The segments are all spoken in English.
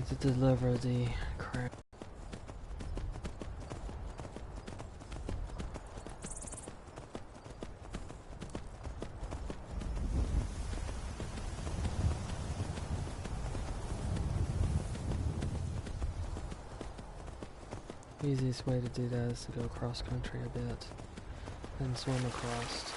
Need to deliver the crown. Easiest way to do that is to go cross country a bit and swim across.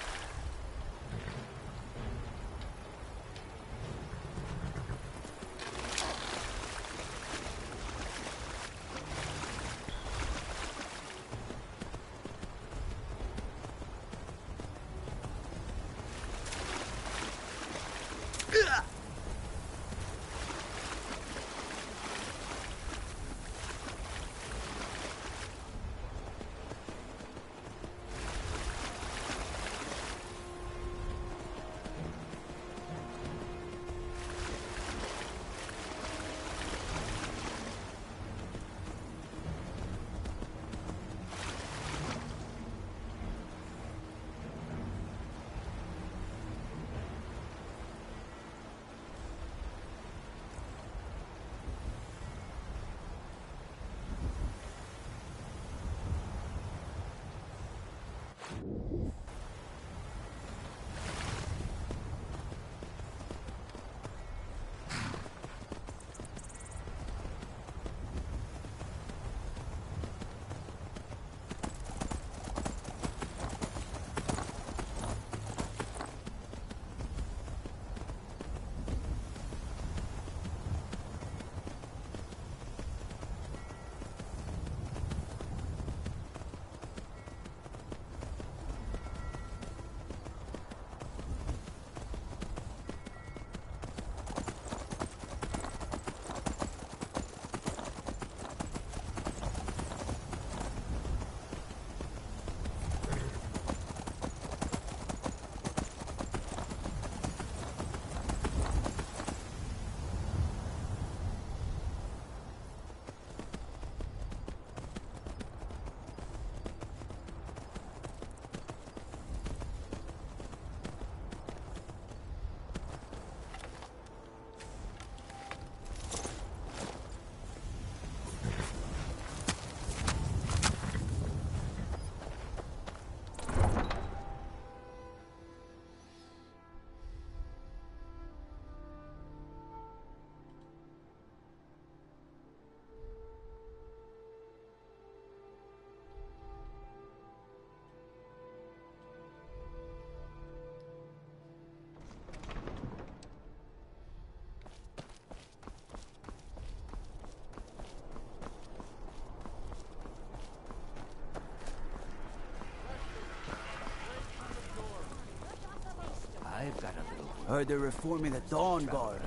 I've got a little... Heard they're reforming the Dawn Guard.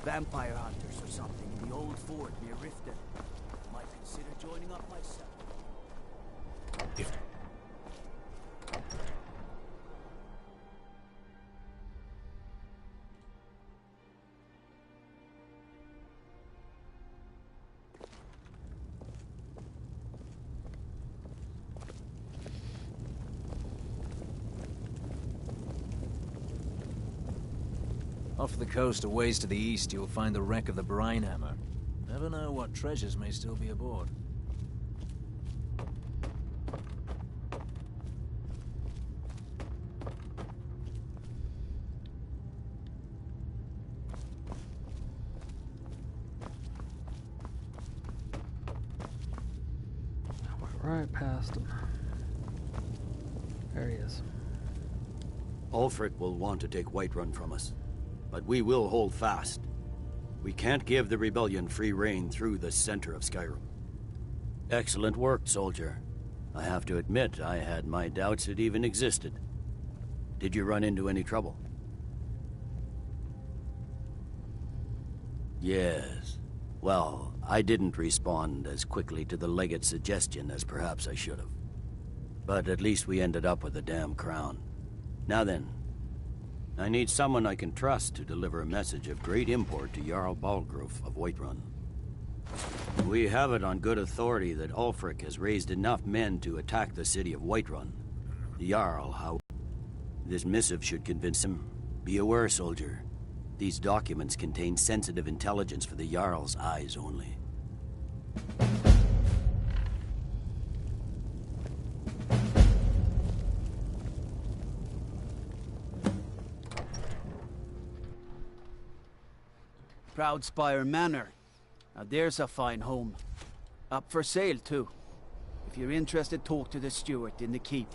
Vampire hunters or something in the old fort near Riften. Might consider joining up myself. If... Off the coast, a ways to the east, you'll find the wreck of the Brine Hammer. Never know what treasures may still be aboard. I went right past him. There he is. Ulfric will want to take Whiterun from us, but we will hold fast. We can't give the rebellion free rein through the center of Skyrim. Excellent work, soldier. I have to admit, I had my doubts it even existed. Did you run into any trouble? Yes. Well, I didn't respond as quickly to the legate's suggestion as perhaps I should have. But at least we ended up with the damn crown. Now then, I need someone I can trust to deliver a message of great import to Jarl Balgruf of Whiterun. We have it on good authority that Ulfric has raised enough men to attack the city of Whiterun. The Jarl, how... This missive should convince him. Be aware, soldier. These documents contain sensitive intelligence for the Jarl's eyes only. Proudspire Manor. Now there's a fine home. Up for sale, too. If you're interested, talk to the steward in the keep.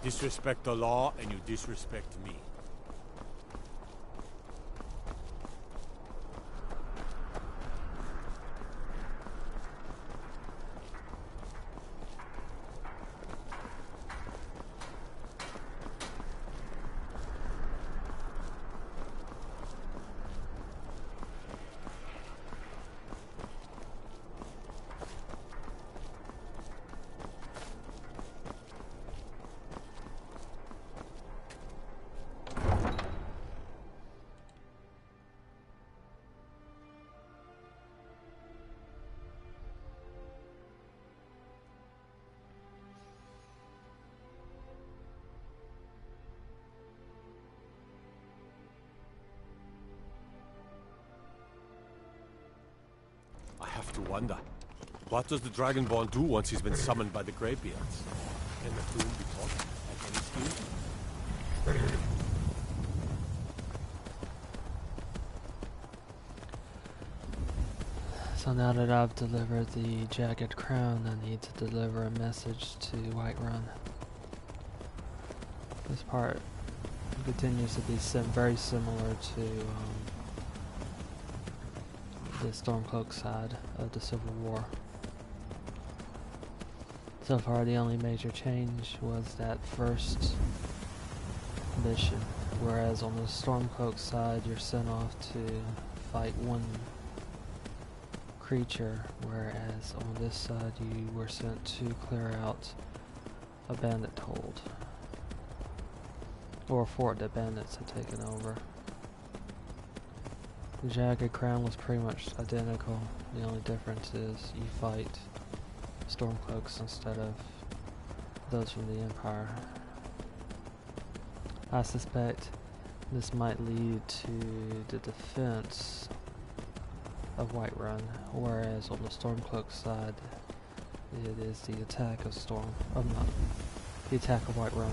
Disrespect the law, and you disrespect me. I have to wonder, what does the Dragonborn do once he's been summoned by the Greybeards? Can the tomb be taught like any skill? So now that I've delivered the Jagged Crown, I need to deliver a message to Whiterun. This part continues to be very similar to the Stormcloak side of the Civil War. So far, the only major change was that first mission, whereas on the Stormcloak side, you're sent off to fight one creature, whereas on this side, you were sent to clear out a bandit hold, or a fort that bandits had taken over. The Jagged Crown was pretty much identical. The only difference is you fight Stormcloaks instead of those from the Empire. I suspect this might lead to the defense of Whiterun, whereas on the Stormcloak side, it is the attack of the attack of Whiterun.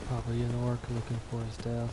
Probably an orc looking for his death.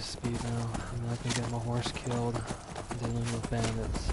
increased speed now. I'm not gonna get my horse killed dealing with bandits.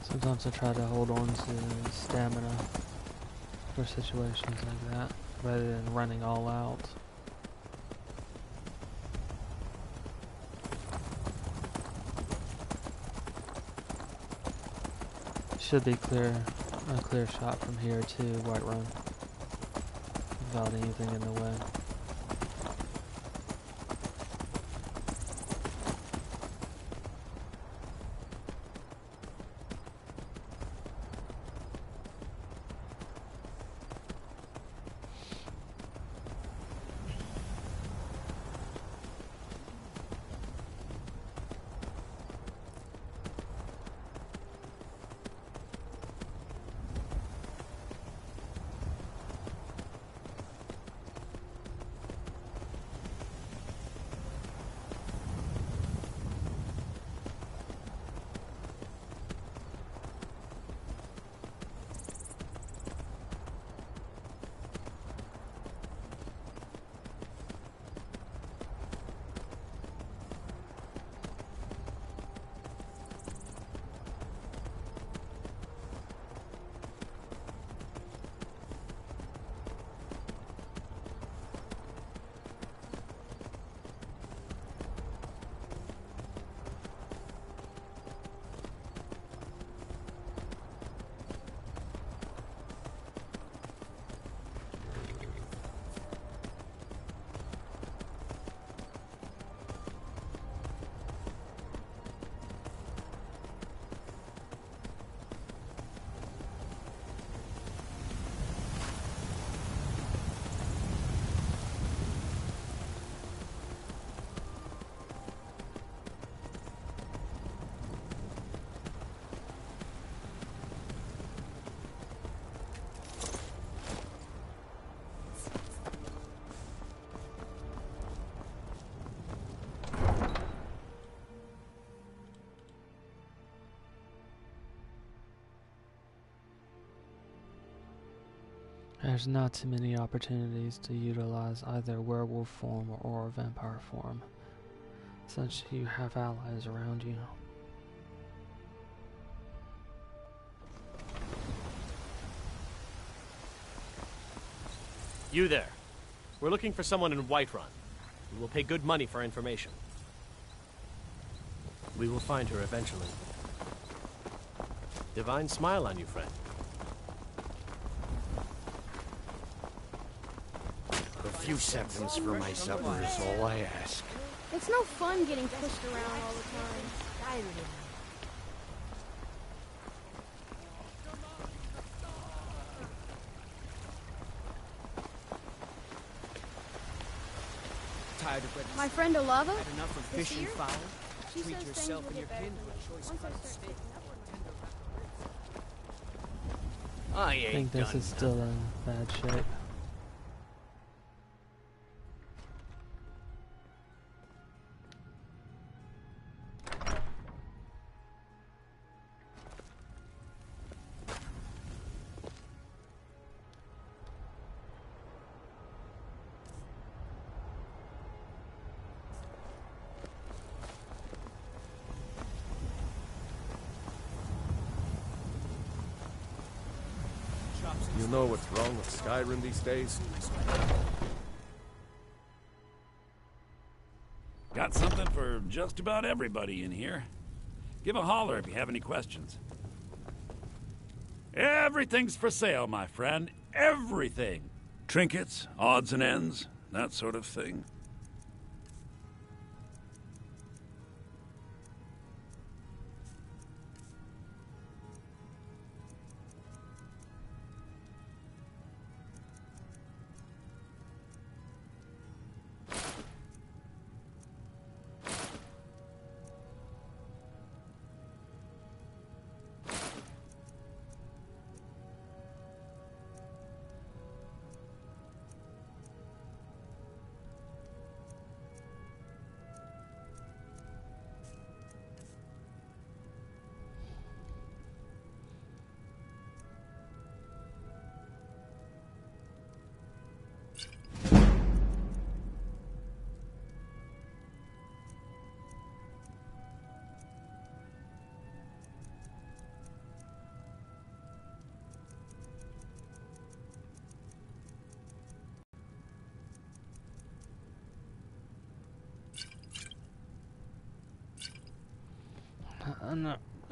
Sometimes I try to hold on to stamina for situations like that, rather than running all out. Should be a clear shot from here to Whiterun, without anything in the way. There's not too many opportunities to utilize either werewolf form or vampire form, since you have allies around you. You there. We're looking for someone in Whiterun. We will pay good money for information. We will find her eventually. Divine smile on you, friend. A few seconds for my supper is all I ask. It's no fun getting pushed around all the time. Tired of witnessing. My friend Olava, Had enough of this fish and year? fowl. She Treat says things yourself will and your get better kin to a choice once I cut start steak. picking up on I I ain't think this done is still in bad shape. You know what's wrong with Skyrim these days? Got something for just about everybody in here. Give a holler if you have any questions. Everything's for sale, my friend. Everything. Trinkets, odds and ends, that sort of thing.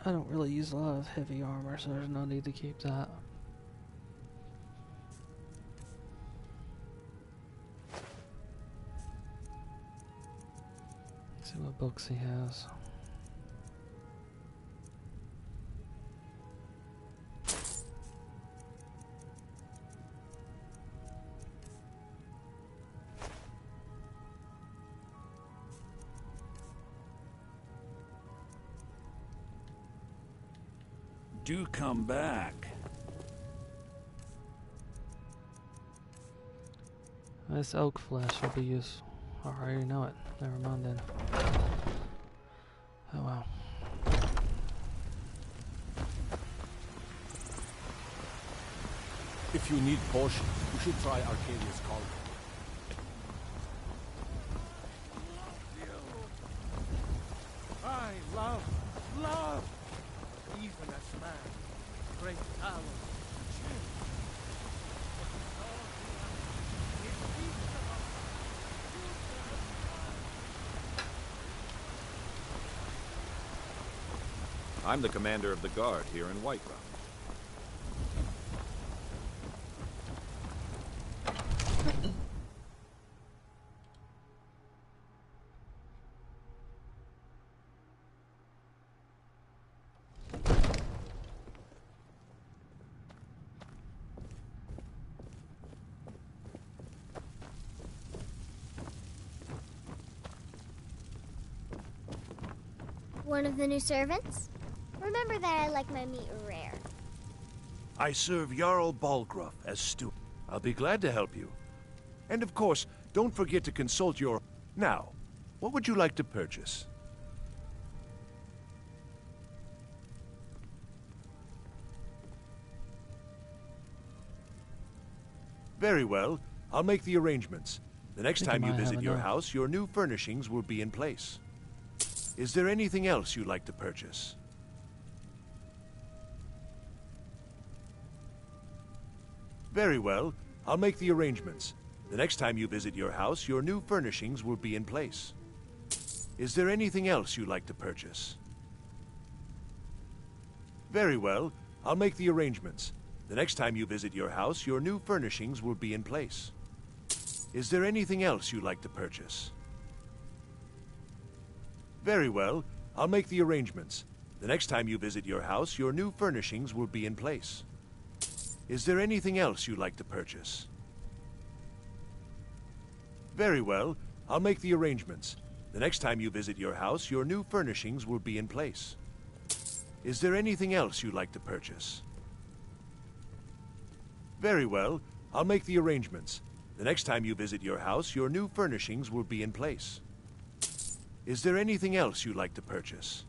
I don't really use a lot of heavy armor, so there's no need to keep that. See what books he has. Do come back. This oak flesh will be useful. I already know it. Never mind then. Oh well. If you need potions, you should try Arcadia's Cauldron. I love, even as man, great talent. I'm the commander of the guard here in Whiterun. One of the new servants? Remember that I like my meat rare. I serve Jarl Balgruuf as steward. I'll be glad to help you. And of course, don't forget to consult your... Now, what would you like to purchase? Very well. I'll make the arrangements. The next Think I time you might have visit your enough. house, your new furnishings will be in place. Is there anything else you'd like to purchase? Very well. I'll make the arrangements. The next time you visit your house, your new furnishings will be in place. Is there anything else you'd like to purchase? Very well. I'll make the arrangements. The next time you visit your house, your new furnishings will be in place. Is there anything else you'd like to purchase? Very well. I'll make the arrangements. The next time you visit your house, your new furnishings will be in place. Is there anything else you'd like to purchase? Very well. I'll make the arrangements. The next time you visit your house, your new furnishings will be in place. Is there anything else you'd like to purchase? Very well. I'll make the arrangements. The next time you visit your house, your new furnishings will be in place. Is there anything else you'd like to purchase?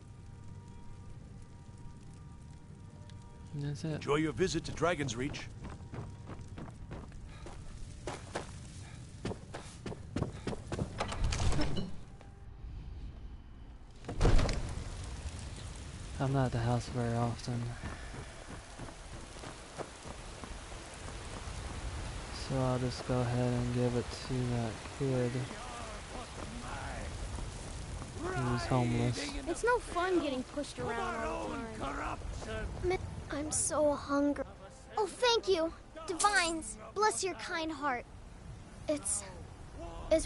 That's it. Enjoy your visit to Dragon's Reach. I'm not at the house very often. So I'll just go ahead and give it to that kid who's homeless. It's no fun getting pushed around all the time. I'm so hungry. Oh, thank you, Divines. Bless your kind heart. It's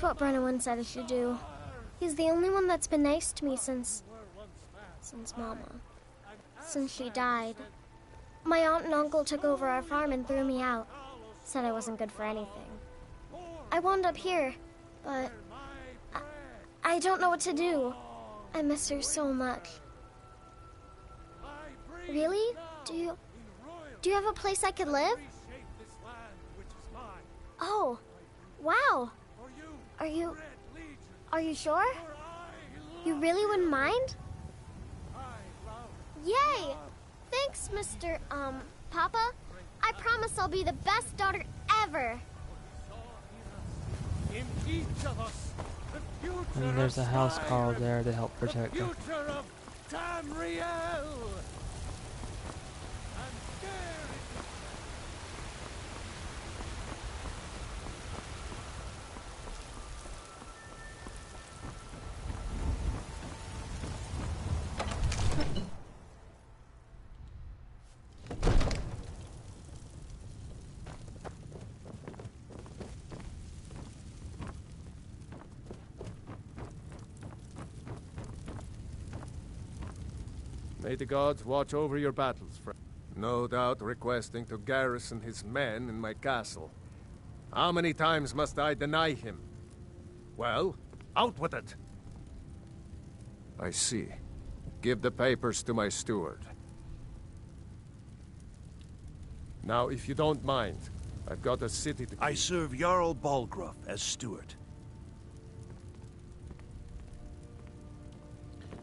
what Brennan said I should do. He's the only one that's been nice to me since Mama. Since she died. My aunt and uncle took over our farm and threw me out. Said I wasn't good for anything. I wound up here, but I don't know what to do. I miss her so much. Really? Do you have a place I could live? Oh, wow. Are you sure? You really wouldn't mind? Yay! Thanks, Mr. Papa. I promise I'll be the best daughter ever. And there's a house call there to help protect her. May the gods watch over your battles, friend. No doubt requesting to garrison his men in my castle. How many times must I deny him? Well, out with it! I see. Give the papers to my steward. Now, if you don't mind, I've got a city to keep. I serve Jarl Balgruuf as steward.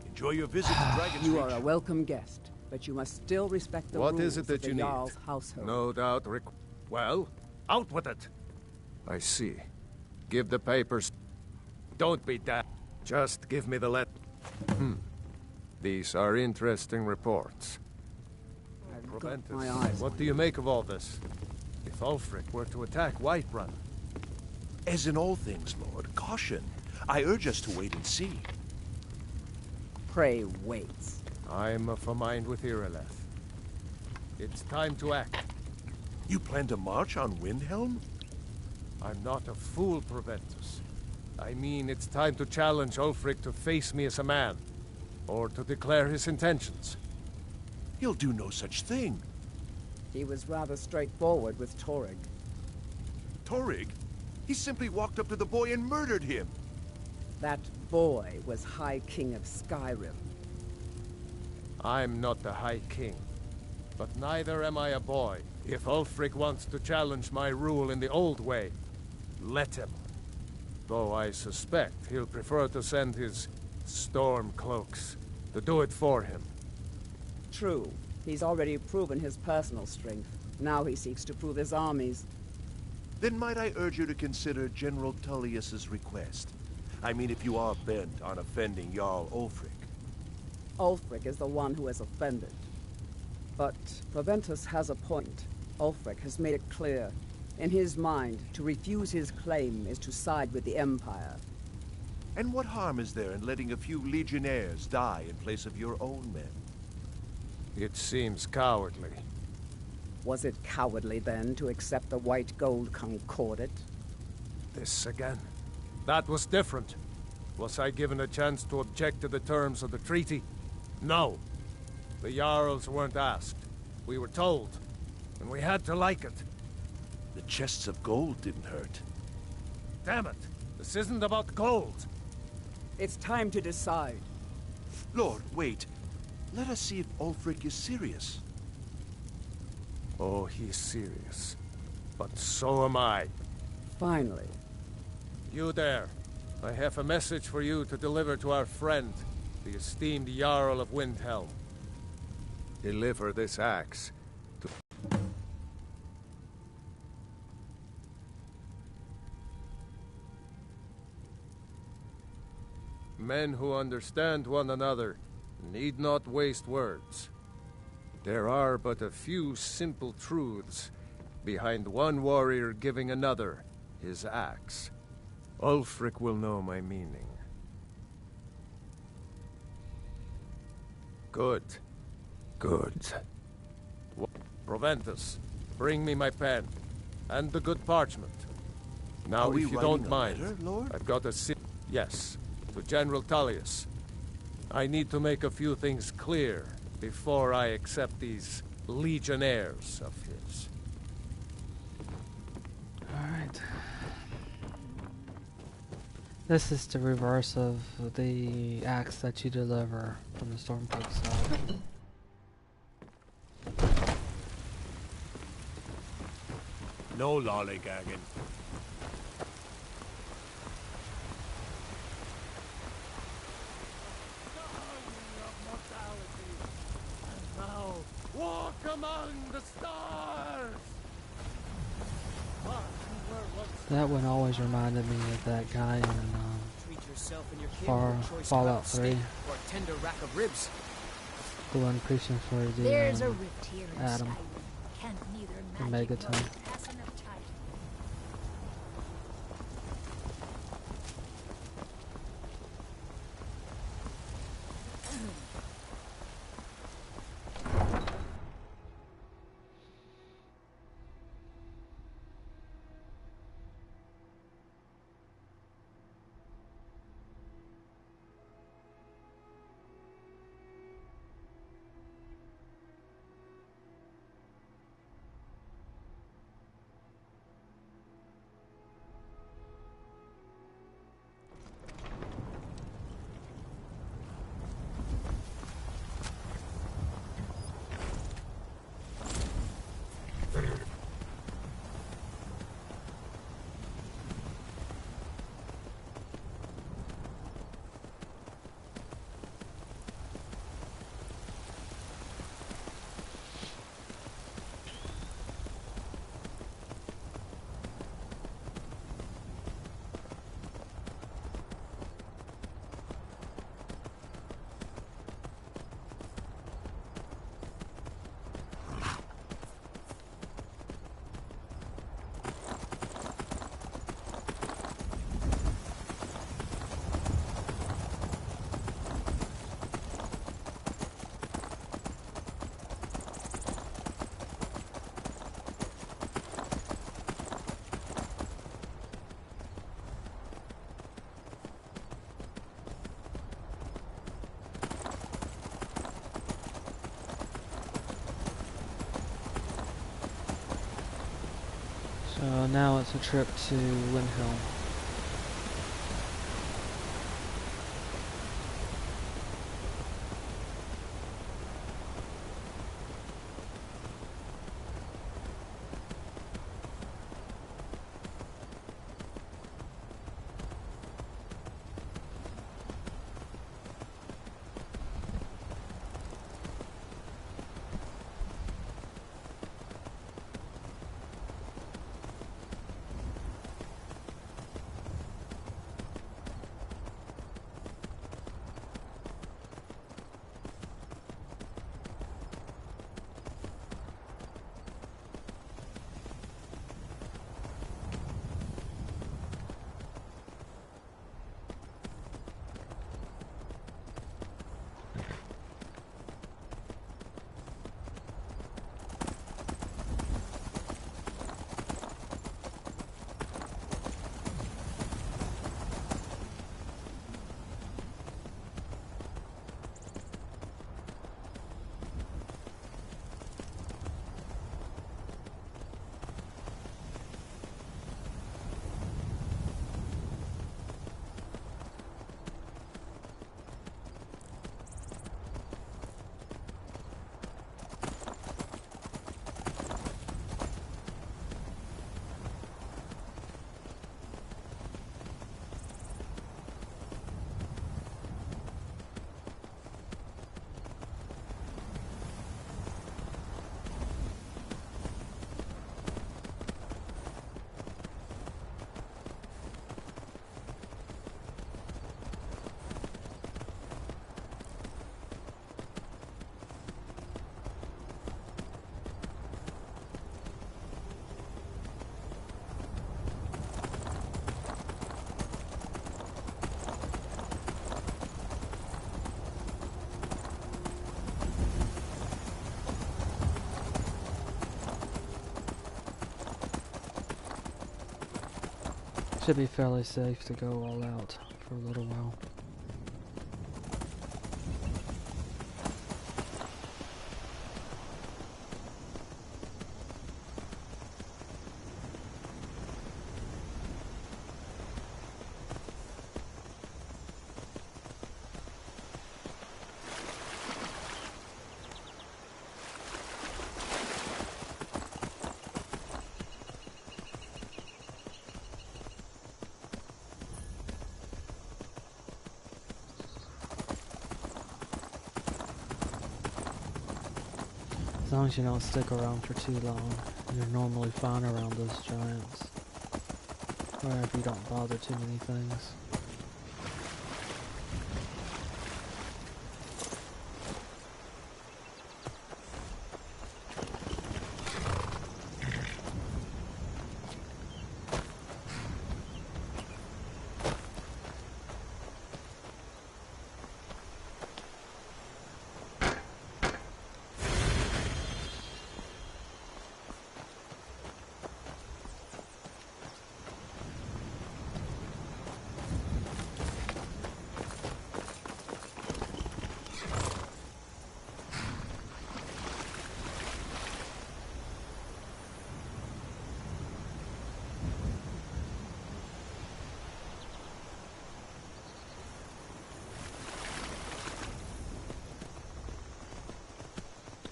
Enjoy your visit to Dragon's Reach. You are a welcome guest, but you must still respect the What rules is it that of the you need? Jarl's household. No doubt well, out with it! I see. Give the papers. Don't be daft. Just give me the These are interesting reports. I've got my eyes. What do you make of all this? If Ulfric were to attack Whiterun? As in all things, Lord, caution. I urge us to wait and see. Prey waits. I'm of a mind with Irileth. It's time to act. You plan to march on Windhelm? I'm not a fool, Proventus. I mean, it's time to challenge Ulfric to face me as a man. Or to declare his intentions. He'll do no such thing. He was rather straightforward with Torrig. Torrig? He simply walked up to the boy and murdered him. That boy was High King of Skyrim. I'm not the High King. But neither am I a boy. If Ulfric wants to challenge my rule in the old way, let him. Though I suspect he'll prefer to send his storm cloaks to do it for him. True. He's already proven his personal strength. Now he seeks to prove his armies. then might I urge you to consider General Tullius's request. I mean, if you are bent on offending Jarl Ulfric. Ulfric is the one who has offended. But Proventus has a point. Ulfric has made it clear. In his mind, to refuse his claim is to side with the Empire. And what harm is there in letting a few legionnaires die in place of your own men? It seems cowardly. Was it cowardly, then, to accept the White Gold Concordat? This again. That was different. Was I given a chance to object to the terms of the treaty? No. The Jarls weren't asked. We were told. And we had to like it. The chests of gold didn't hurt. Damn it! This isn't about gold! It's time to decide. Lord, wait. Let us see if Ulfric is serious. Oh, he's serious. But so am I. Finally. You there. I have a message for you to deliver to our friend, the esteemed Jarl of Windhelm. Deliver this axe to... Men who understand one another need not waste words. There are but a few simple truths behind one warrior giving another his axe. Ulfric will know my meaning. Good. Good. Proventus, bring me my pen. And the good parchment. Now, if you don't mind, letter, Lord? I've got a Yes, to General Tullius. I need to make a few things clear before I accept these legionnaires of his. Alright. This is the reverse of the axe that you deliver from the Stormcloak side. No lollygagging. Walk among the stars! That one always reminded me of that guy in Fallout 3. Or a tender rack of ribs. The one preaching for the There's a rift here in Adam, Skyrim. Can't the neither magic Megaton. nor pass enough time. So now it's a trip to Windhelm. Should be fairly safe to go all out for a little while. As long as you don't stick around for too long, you're normally fine around those giants. Wherever you don't bother too many things.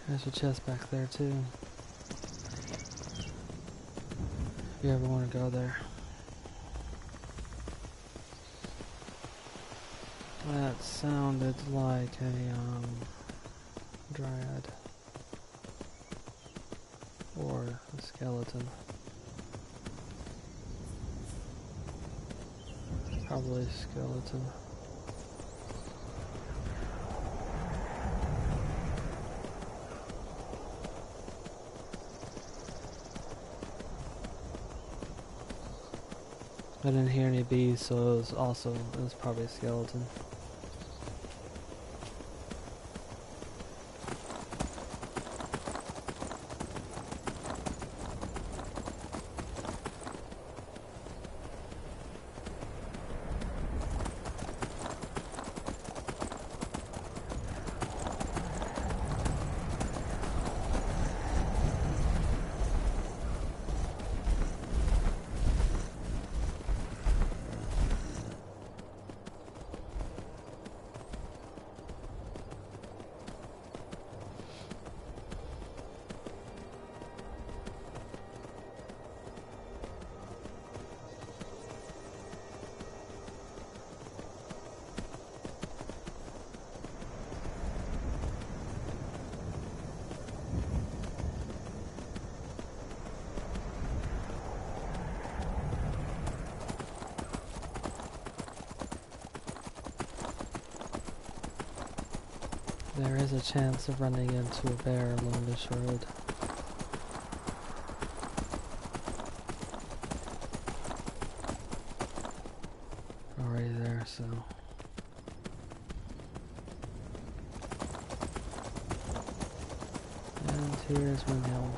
There's a chest back there too. If you ever want to go there. That sounded like a dryad. Or a skeleton. Probably a skeleton. I didn't hear any bees, so it was probably a skeleton. There is a chance of running into a bear along this road. Already there, so... And here is Windhelm.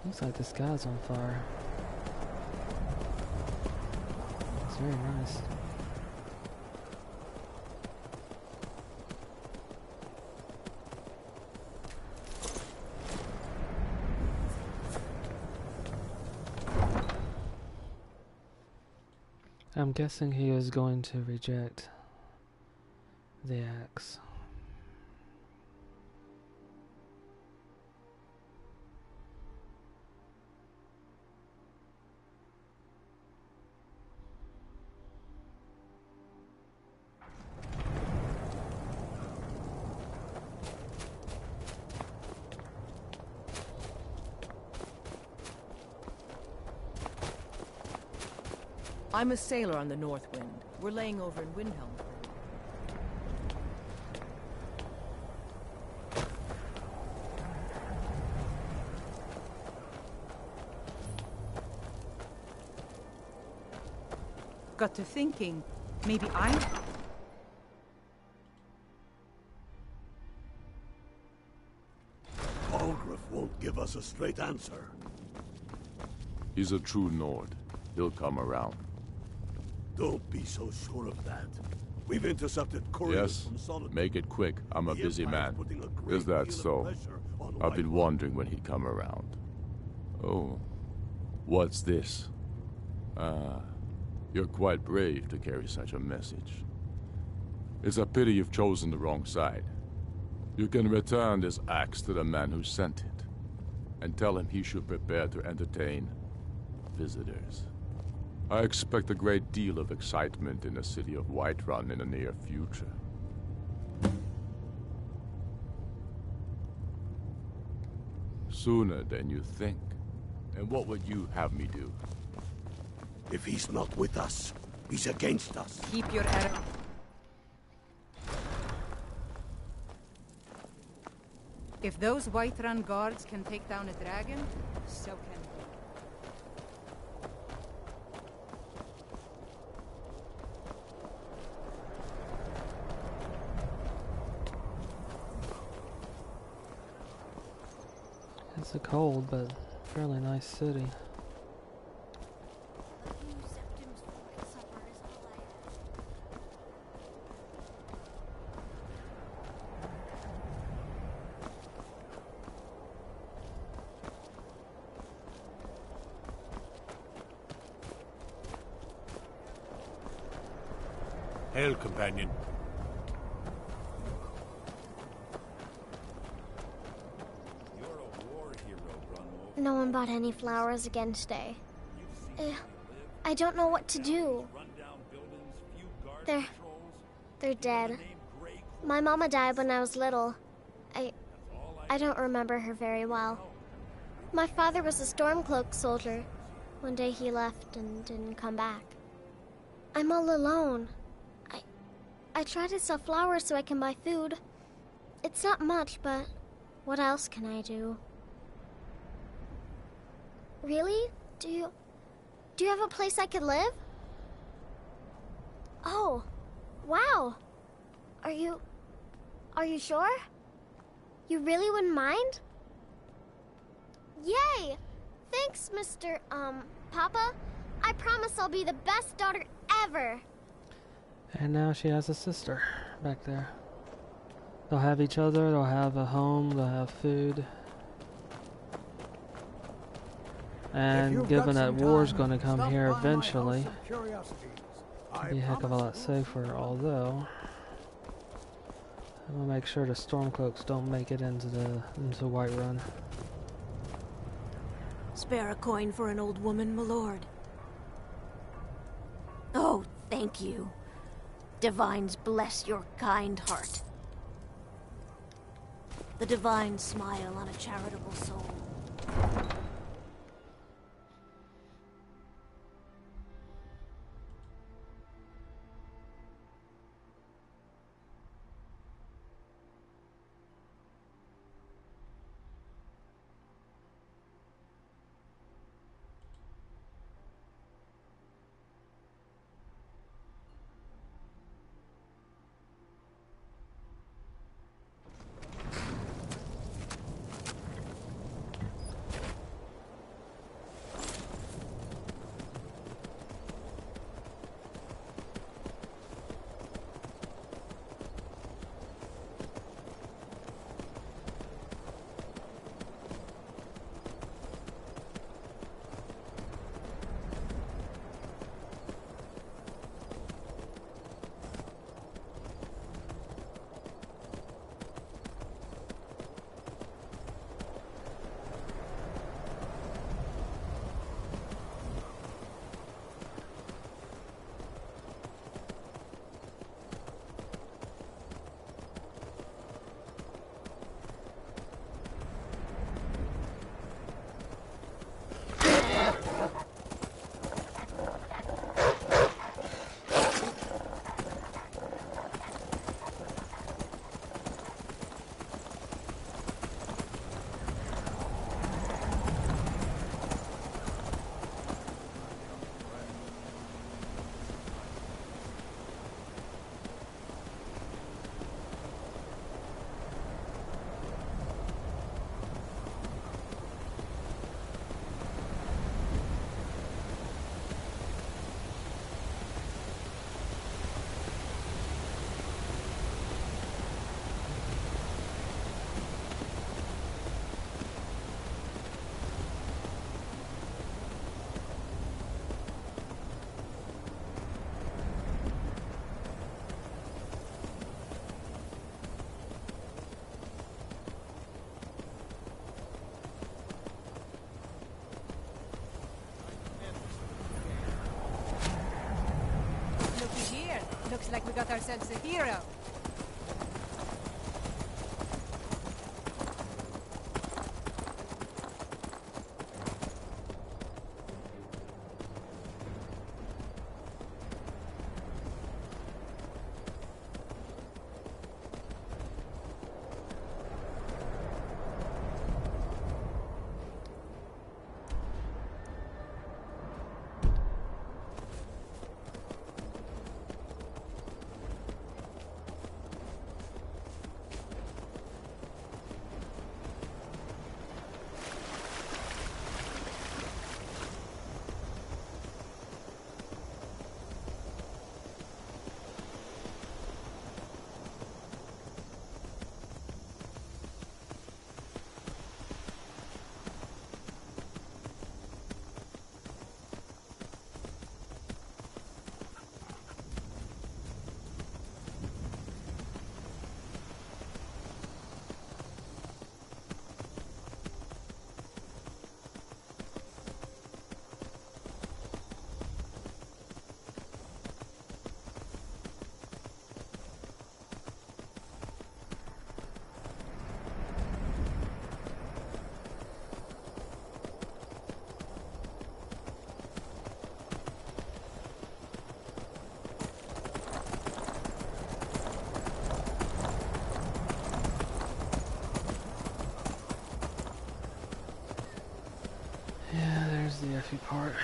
Looks like the sky's on fire. It's very nice. I'm guessing he is going to reject the axe. I'm a sailor on the North Wind. We're laying over in Windhelm. Got to thinking, maybe I'm... Balgruuf won't give us a straight answer. He's a true Nord. He'll come around. Don't be so sure of that. We've intercepted couriers Yes, from Solid. make it quick. I'm a The busy Empire's man. putting a great Is that deal of so? pressure on I've been Whiterun. wondering when he'd come around. Oh, what's this? You're quite brave to carry such a message. It's a pity you've chosen the wrong side. You can return this axe to the man who sent it, and tell him he should prepare to entertain visitors. I expect a great deal of excitement in the city of Whiterun in the near future. Sooner than you think. And what would you have me do? If he's not with us, he's against us. Keep your arrow. If those Whiterun guards can take down a dragon, so can we. It's a cold but fairly nice city. Hail, companion. No one bought any flowers again today. I don't know what to do. They're dead. My mama died when I was little. I don't remember her very well. My father was a Stormcloak soldier. One day he left and didn't come back. I'm all alone. I try to sell flowers so I can buy food. It's not much, but what else can I do? Really? Do you have a place I could live? Oh, wow. Are you sure? You really wouldn't mind? Yay! Thanks, Mr. Papa. I promise I'll be the best daughter ever. And now she has a sister back there. They'll have each other, they'll have a home, they'll have food. And given that war's going to come here eventually, it'll be a heck of a lot safer, although I'm going to make sure the Stormcloaks don't make it into Whiterun. Spare a coin for an old woman, my lord. Oh, thank you. Divines bless your kind heart. The divine smile on a charitable soul. Looks like we got ourselves a hero. Yeah, there's the effie part.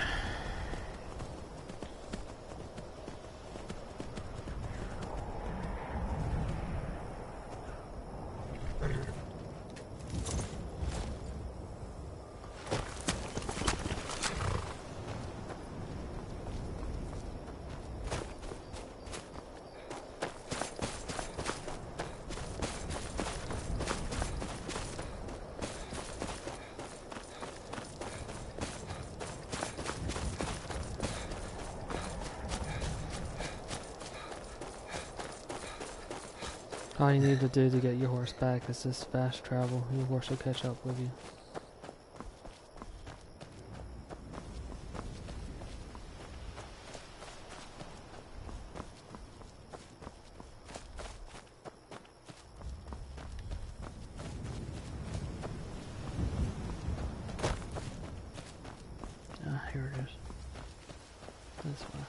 All you need to do to get your horse back is just fast travel. Your horse will catch up with you. Ah, here it is. This way.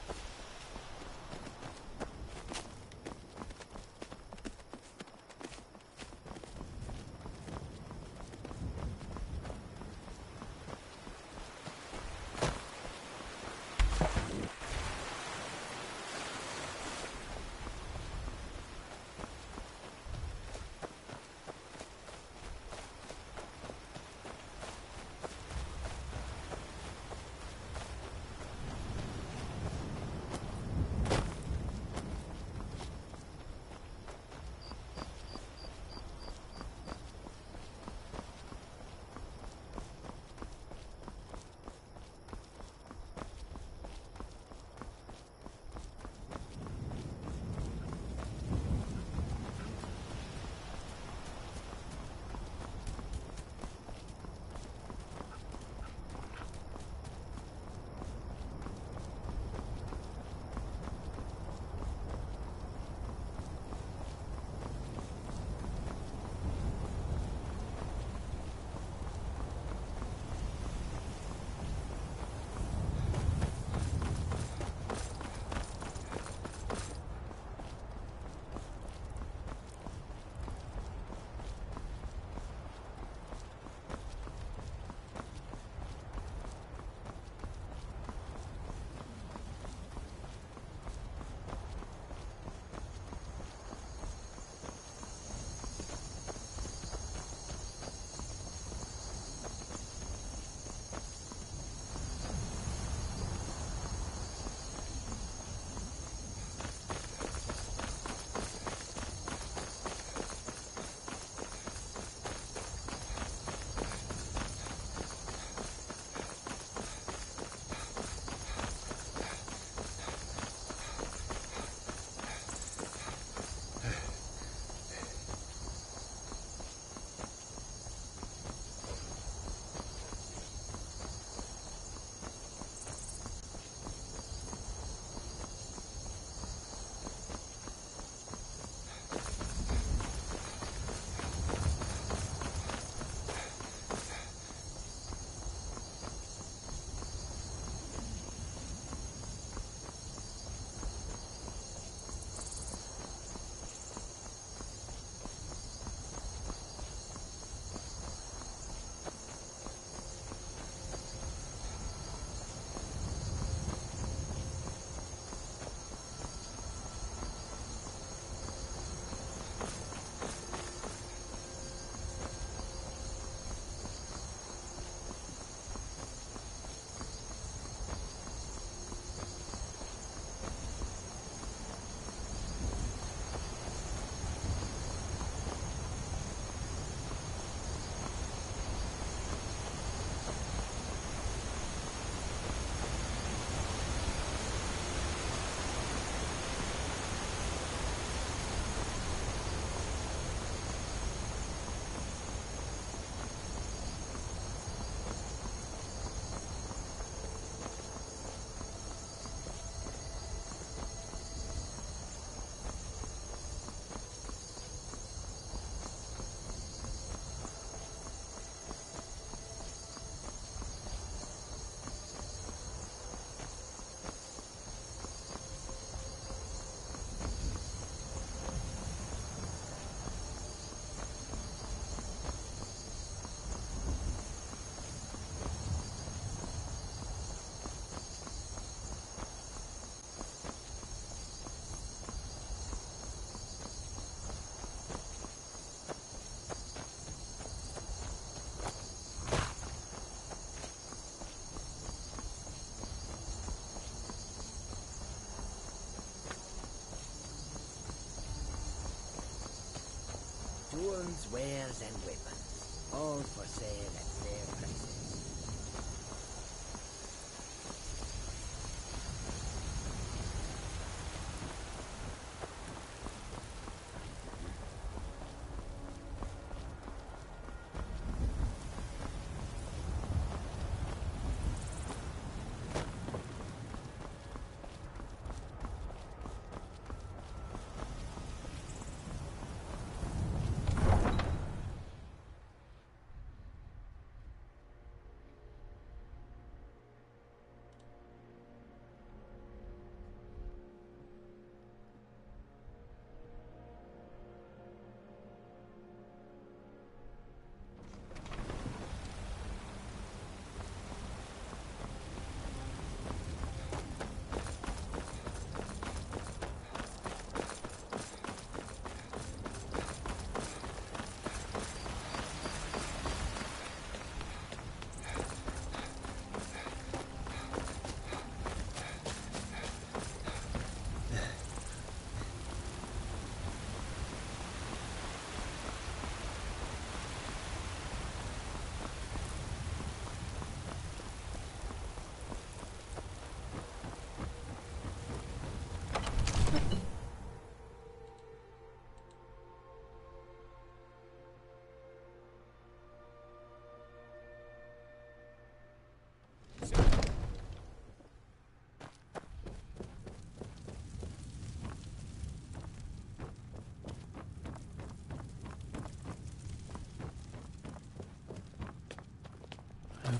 Tools, wares, and weapons. All for sale at fair prices.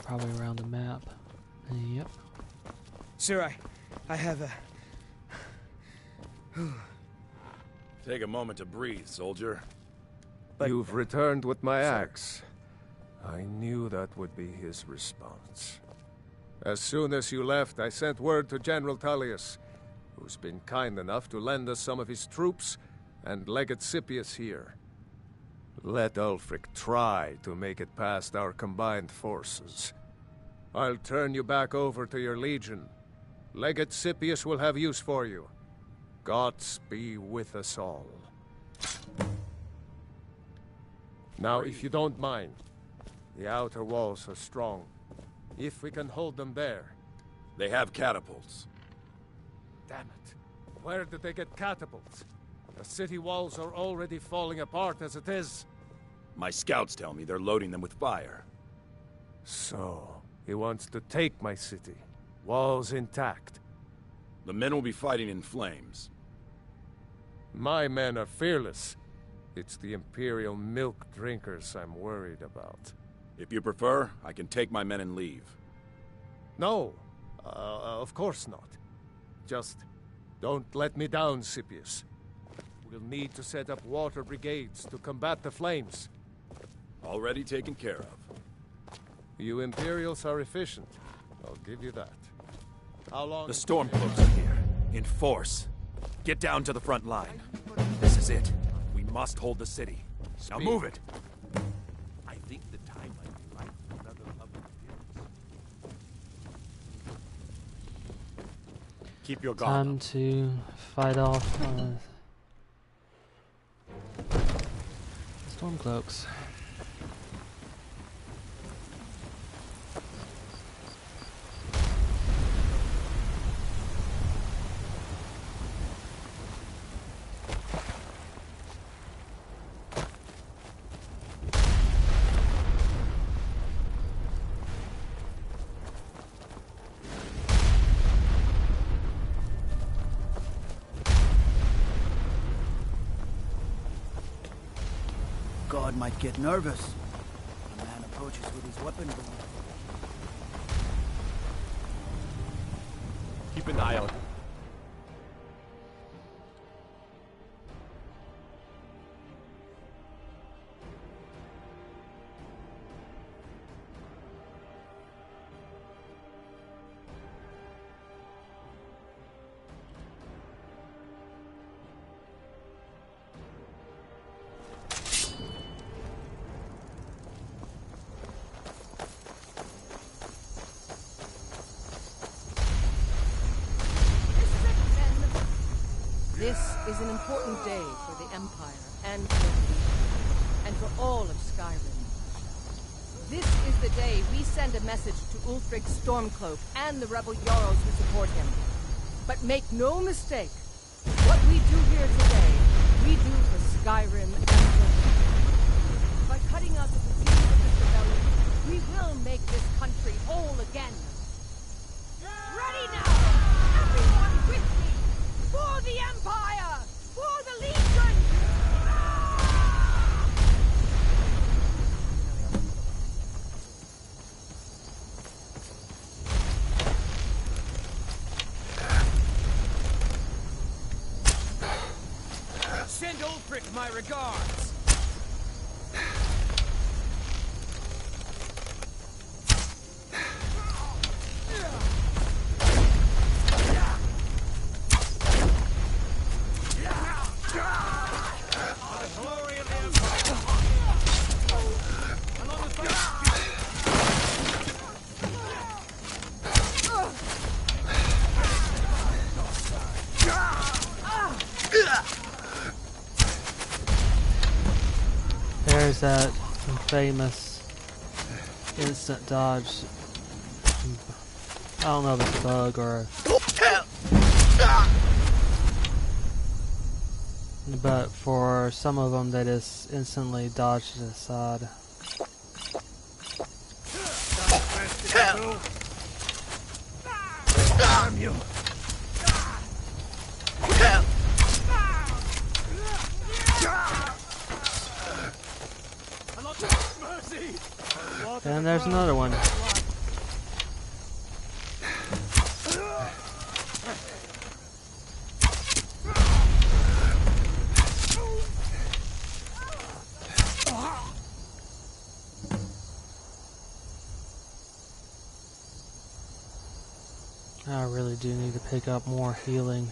Probably around the map. Yep. Sir, I have a... Take a moment to breathe, soldier. You've returned with my axe. I knew that would be his response. As soon as you left, I sent word to General Tullius, who's been kind enough to lend us some of his troops, and Legate Scipius here. Let Ulfric try to make it past our combined forces. I'll turn you back over to your legion. Legate Scipius will have use for you. Gods be with us all. Now, if you don't mind, the outer walls are strong. If we can hold them there. They have catapults. Damn it. Where did they get catapults? The city walls are already falling apart as it is. My scouts tell me they're loading them with fire. So, he wants to take my city. Walls intact. The men will be fighting in flames. My men are fearless. It's the Imperial milk drinkers I'm worried about. If you prefer, I can take my men and leave. No, of course not. Just don't let me down, Scipius. We'll need to set up water brigades to combat the flames. Already taken care of. You Imperials are efficient. I'll give you that. How long... The Stormcloaks are here, in force. Get down to the front line. This is it. We must hold the city. Now move it! I think the time might be right for another lovely appearance. Keep your guard Time up. to fight off Stormcloaks. God might get nervous. The man approaches with his weapon drawn. Keep an eye out. This is an important day for the Empire and for the Legion. and for all of Skyrim. This is the day we send a message to Ulfric Stormcloak and the rebel Jarls who support him. But make no mistake, what we do here today, we do for Skyrim and for you. By cutting out the disease of this rebellion, we will make this country whole again. Ready now! Everyone with me! For the Empire! For the Legion! Send Ulfric my regards! There's that famous instant dodge. I don't know if it's a bug or but for some of them they just instantly dodge to the side. Damn you! And there's another one. I really do need to pick up more healing.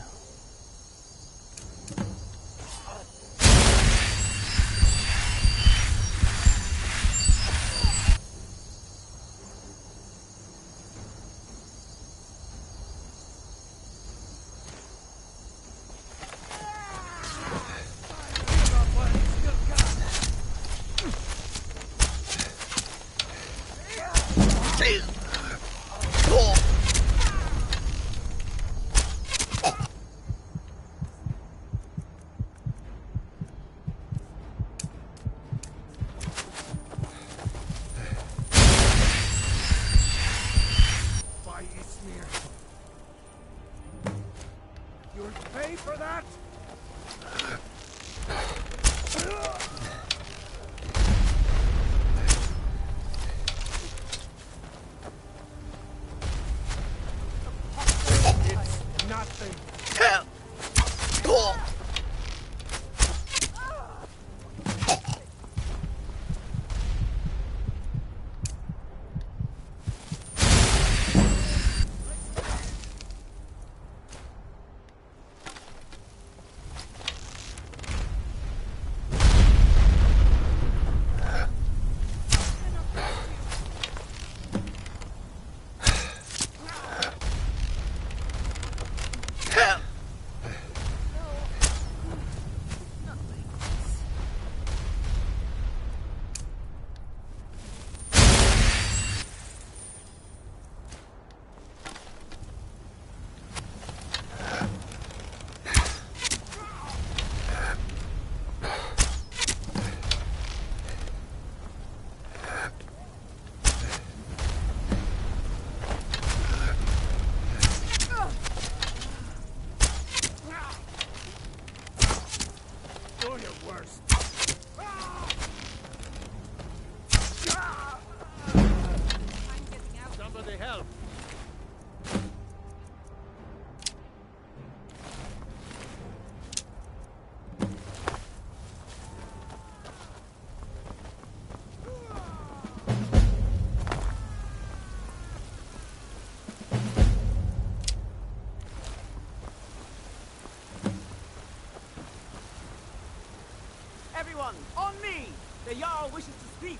Everyone, on me! The Jarl wishes to speak!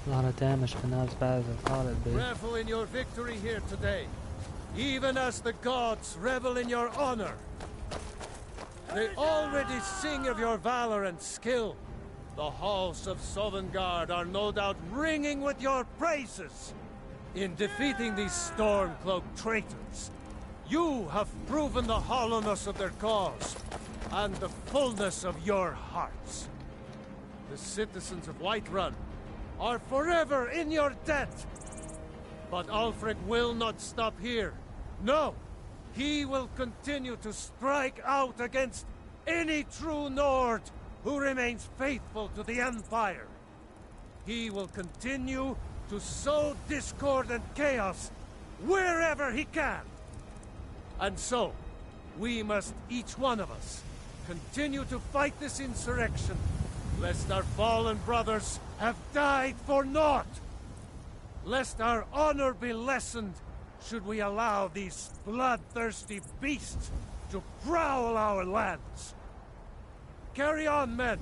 A lot of damage, but not as bad as I thought it'd be. Revel in your victory here today, even as the gods revel in your honor. They already sing of your valor and skill. The halls of Sovngarde are no doubt ringing with your praises. In defeating these storm-cloaked traitors, you have proven the hollowness of their cause and the fullness of your hearts. The citizens of Whiterun are forever in your debt. But Ulfric will not stop here. No, he will continue to strike out against any true Nord who remains faithful to the Empire. He will continue to sow discord and chaos wherever he can. And so, we must, each one of us, continue to fight this insurrection, lest our fallen brothers have died for naught. Lest our honor be lessened, should we allow these bloodthirsty beasts to prowl our lands. Carry on, men.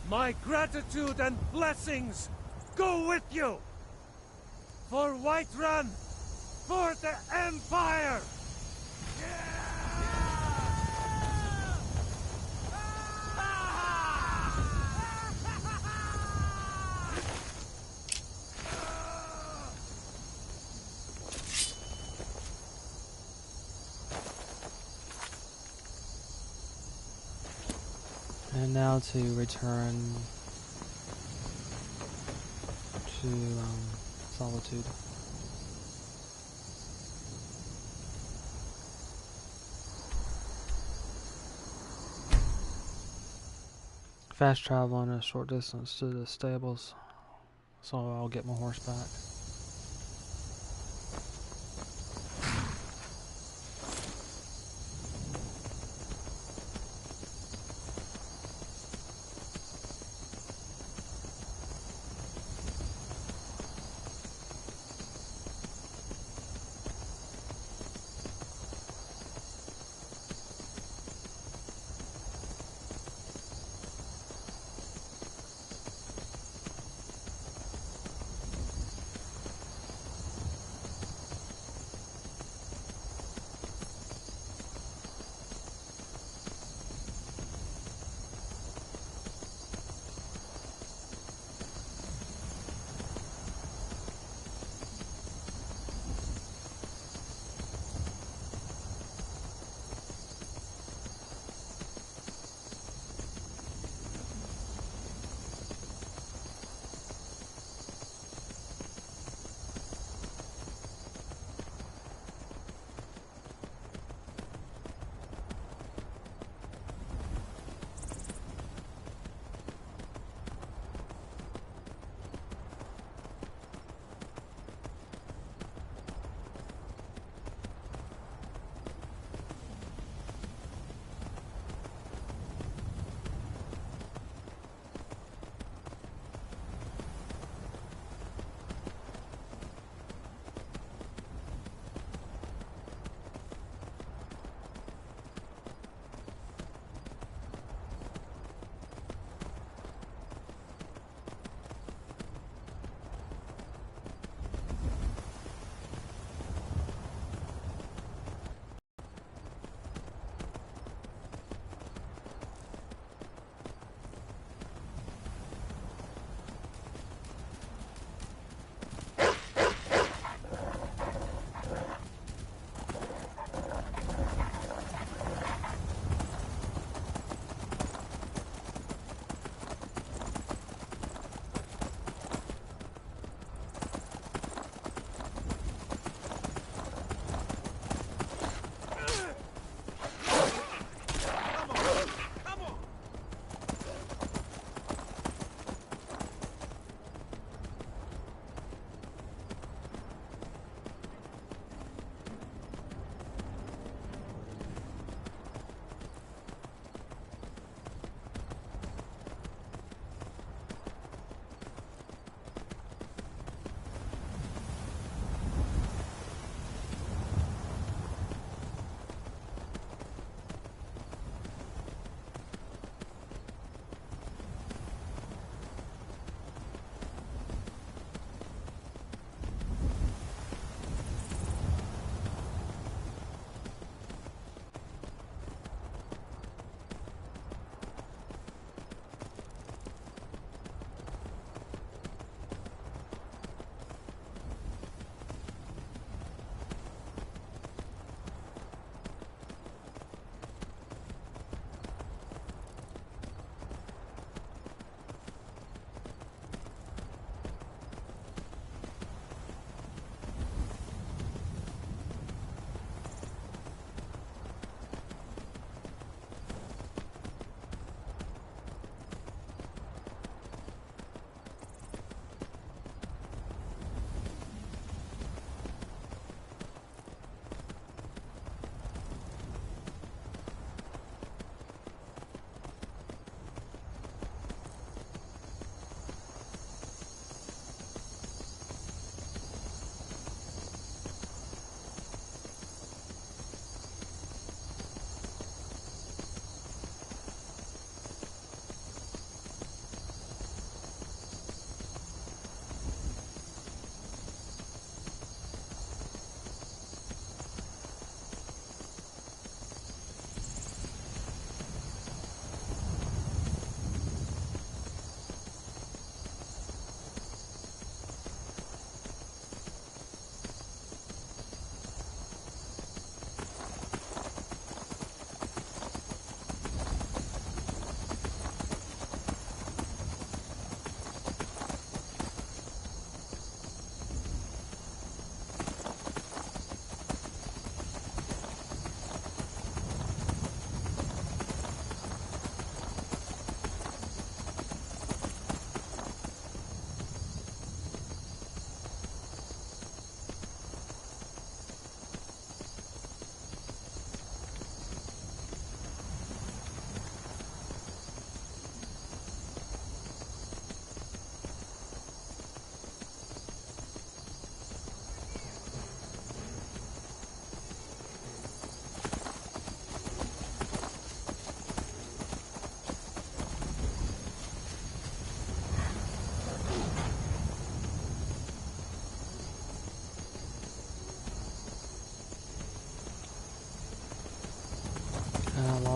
My gratitude and blessings go with you. For Whiterun, for the Empire! And now to return to Solitude. Fast travel on a short distance to the stables, so I'll get my horse back.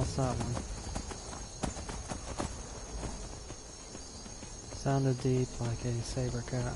What's that one? Sounded deep like a saber cat.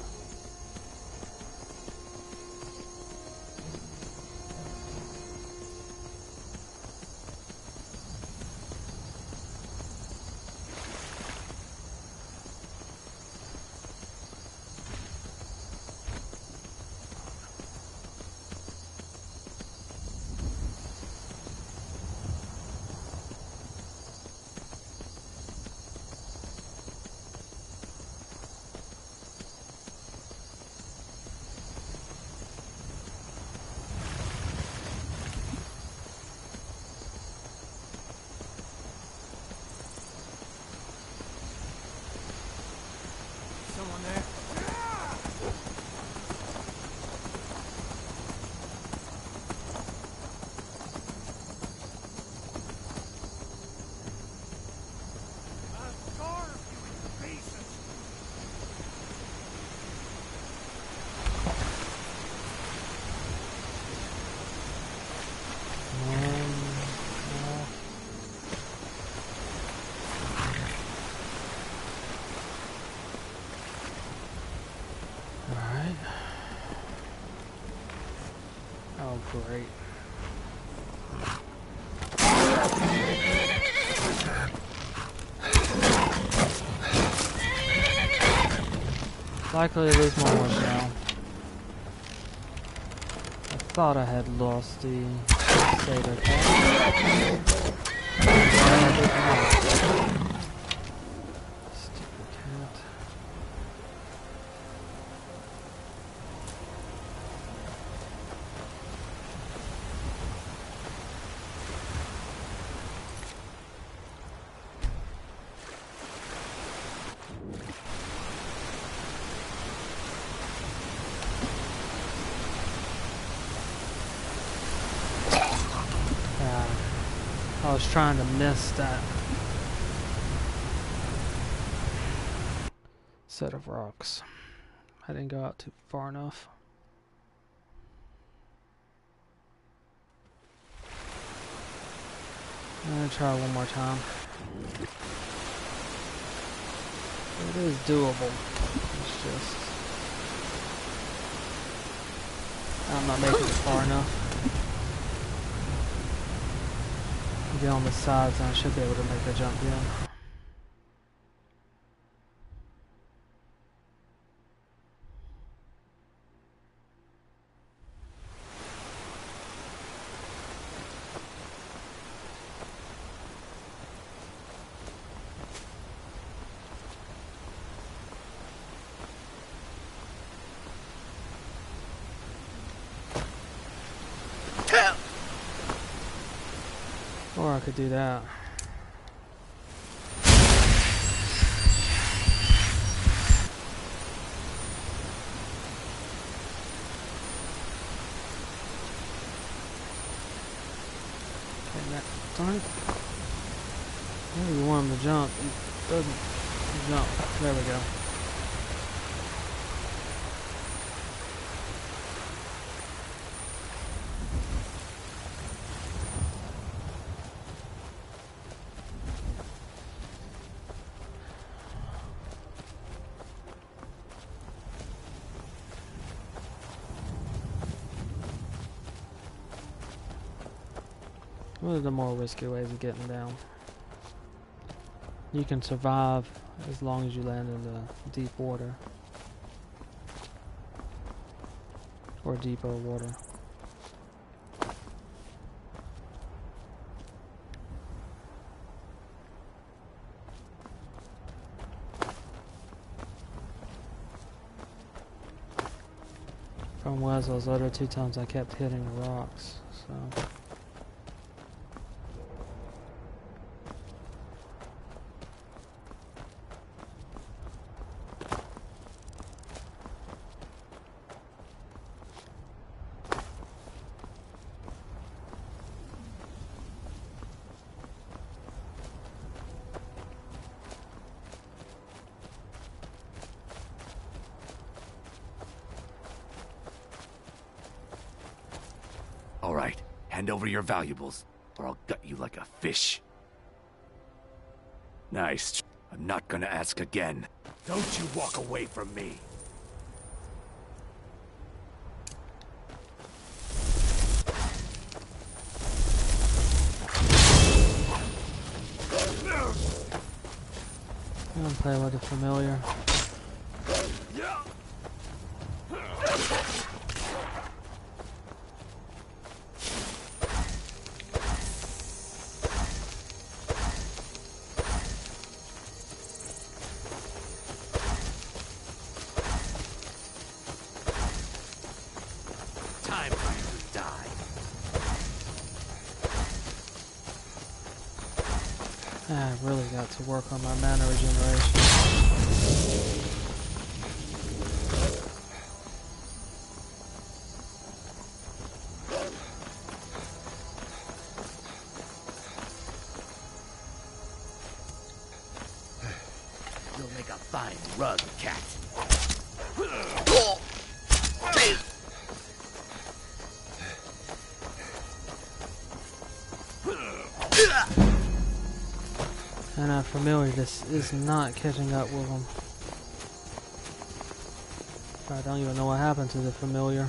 Someone there? Great. Likely to lose my horse now. I thought I had lost the saber cat. But I did not. Stupid cat. I was trying to miss that set of rocks. I didn't go out too far enough. I'm gonna try one more time. It is doable. It's just I'm not making it far enough. Get on the sides and I should be able to make the jump in. Or I could do that. Darn it. Maybe we want him to jump. He doesn't jump. There we go. One of the more risky ways of getting down. You can survive as long as you land in the deep water. Or deeper water. Problem was those other 2 times I kept hitting the rocks, so... All right, hand over your valuables, or I'll gut you like a fish. Nice. I'm not gonna ask again. Don't you walk away from me. I'm gonna play with the familiar. Time for you to die. I really got to work on my mana regeneration. You'll make a fine rug, cat. And I'm familiar, this is not catching up with them. I don't even know what happened to the familiar.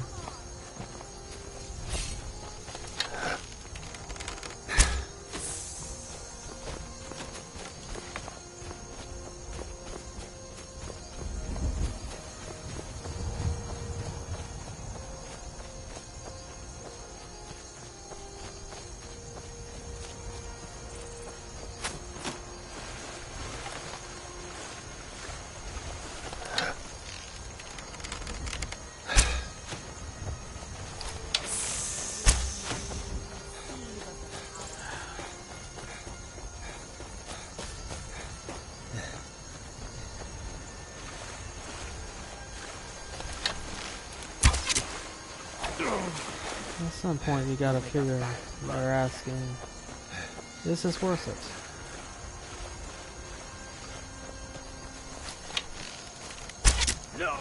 At some point you gotta figure they're asking, is this worth it? No!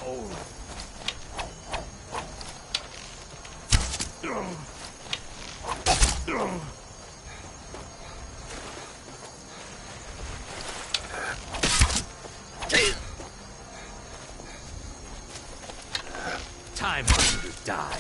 Time for you to die.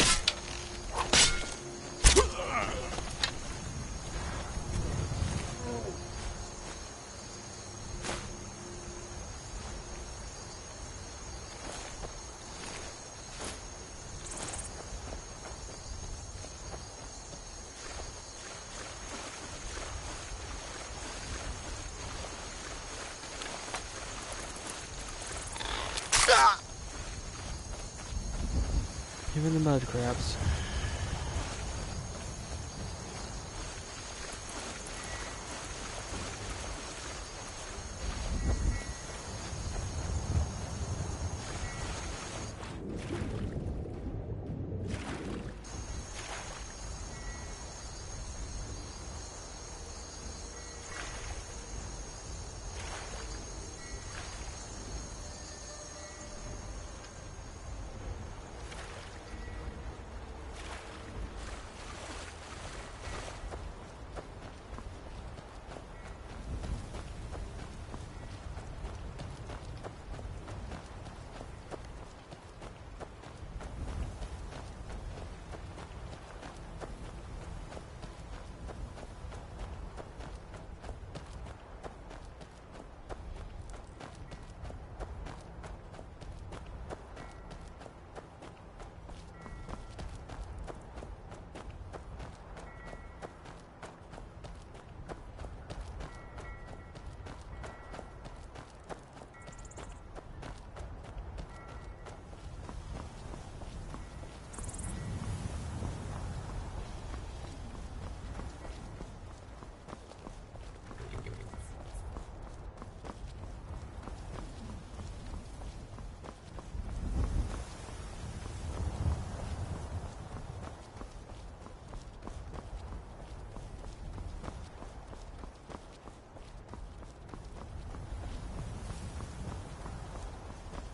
Even the mud crabs.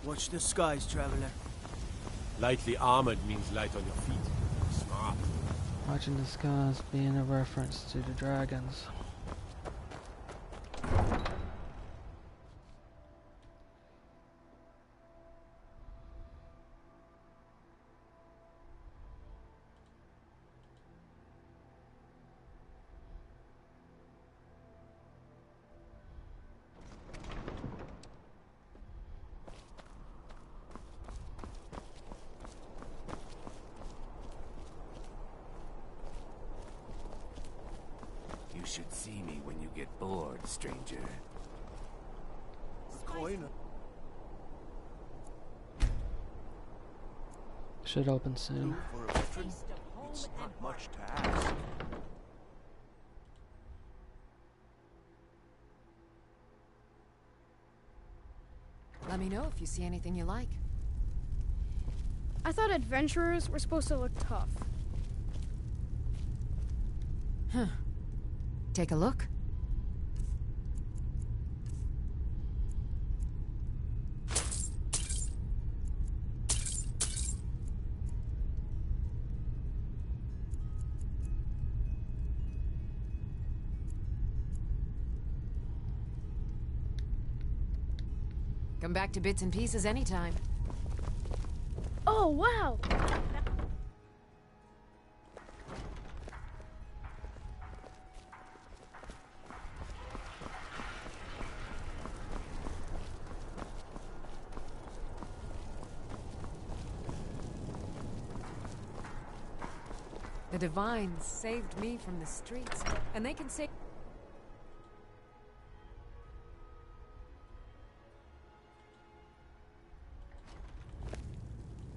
Watch the skies, traveler. Lightly armored means light on your feet. Smart. Watching the skies being a reference to the dragons. should see me when you get bored, stranger. A coin. Should open soon. For a veteran, it's not much to ask. Let me know if you see anything you like. I thought adventurers were supposed to look tough. Huh. Take a look. Come back to bits and pieces anytime. Oh, wow! The Divines saved me from the streets, and they can save...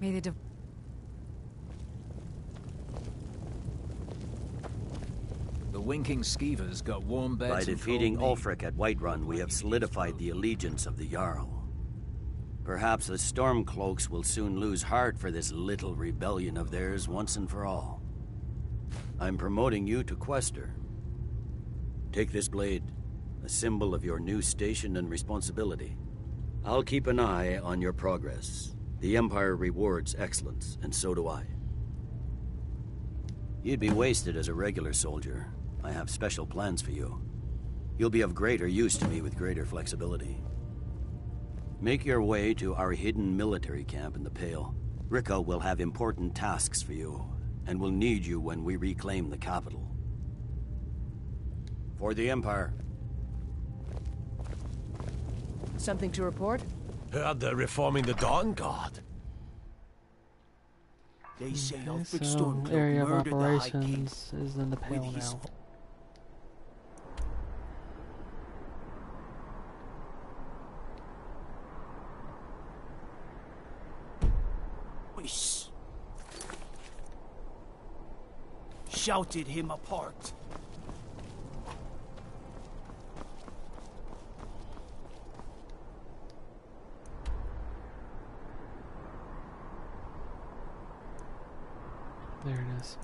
May the The winking skeevers got warm beds. By defeating Ulfric at Whiterun, we have solidified the allegiance of the Jarl. Perhaps the Stormcloaks will soon lose heart for this little rebellion of theirs once and for all. I'm promoting you to Quester. Take this blade, a symbol of your new station and responsibility. I'll keep an eye on your progress. The Empire rewards excellence, and so do I. You'd be wasted as a regular soldier. I have special plans for you. You'll be of greater use to me with greater flexibility. Make your way to our hidden military camp in the Pale. Rikke will have important tasks for you, and will need you when we reclaim the capital. For the Empire. Something to report? Heard they're reforming the Dawn Guard. They say Okay, Ulfric so Stormcloak area of murdered the High King operations is in the Pale with his now. voice. Shouted him apart. There it is.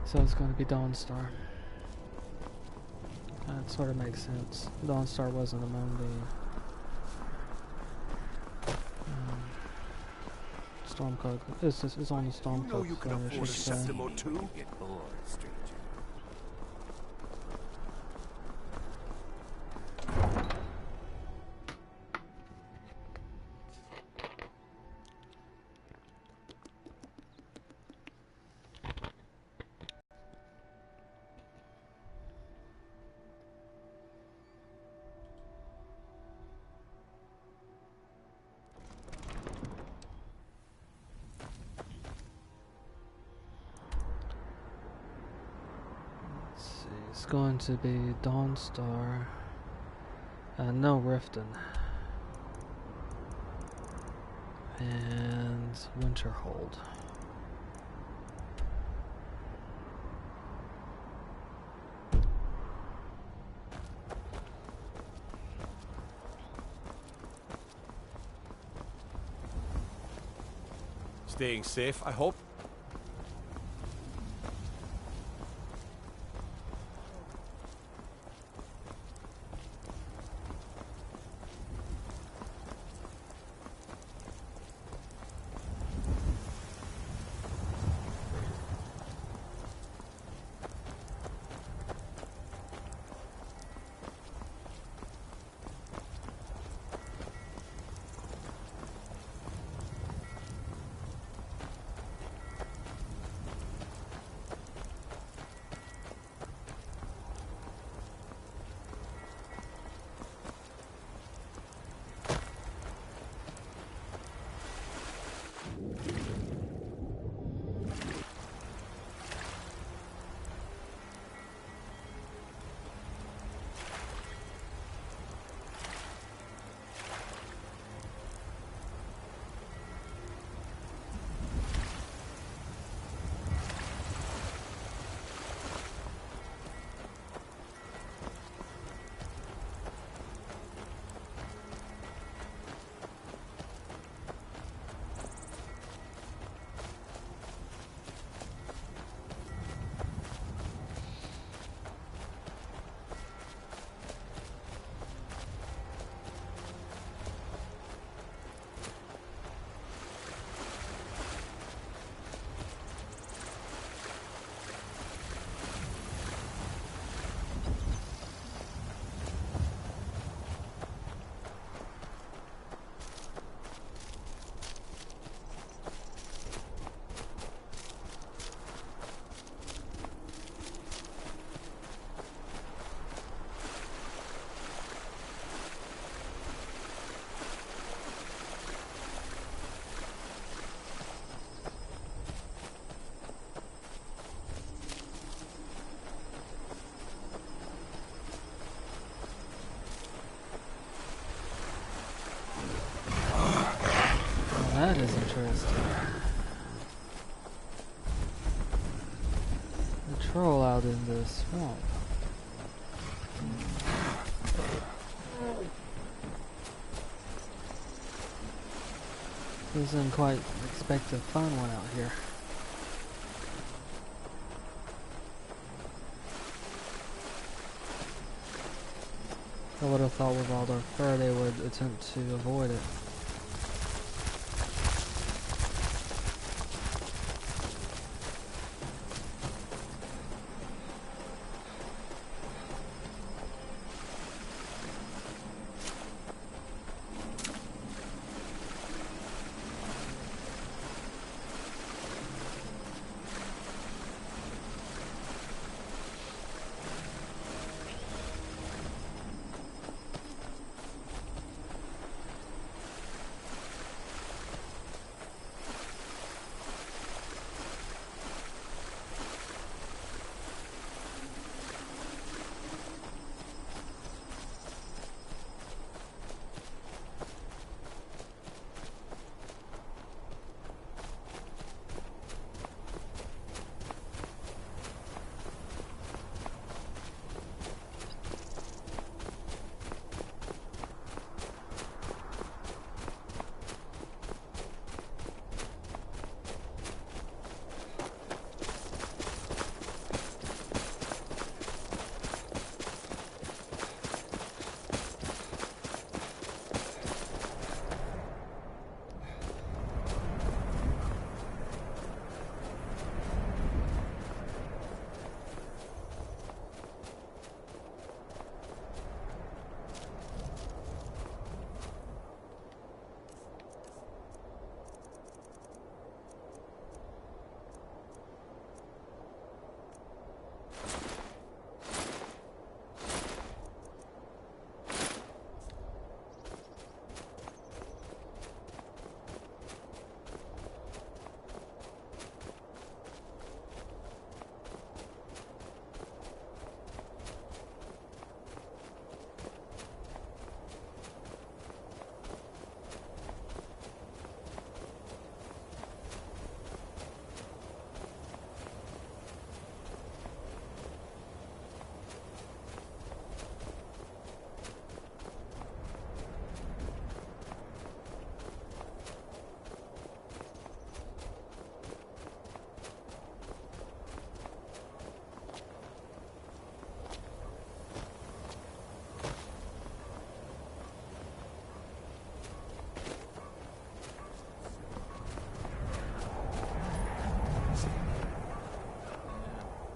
So it's going to be Dawnstar. That sort of makes sense. Dawnstar wasn't among the Stormcloak. It's on the Stormcloak. You know you can afford a septim or two. Get bored, stranger. It's going to be Dawnstar. No Riften. And Winterhold. Staying safe, I hope. That is interesting. The troll out in the swamp. Doesn't quite expect to find one out here. I would have thought with all their fur they would attempt to avoid it.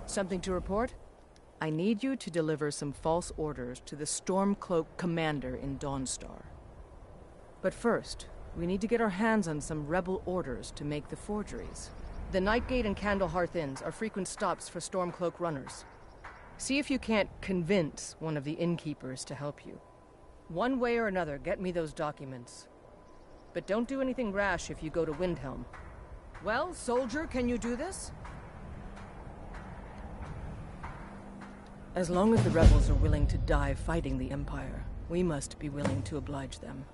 Something to report? I need you to deliver some false orders to the Stormcloak commander in Dawnstar. But first, we need to get our hands on some rebel orders to make the forgeries. The Nightgate and Candlehearth Inns are frequent stops for Stormcloak runners. See if you can't convince one of the innkeepers to help you. One way or another, get me those documents. But don't do anything rash if you go to Windhelm. Well, soldier, can you do this? As long as the rebels are willing to die fighting the Empire, we must be willing to oblige them.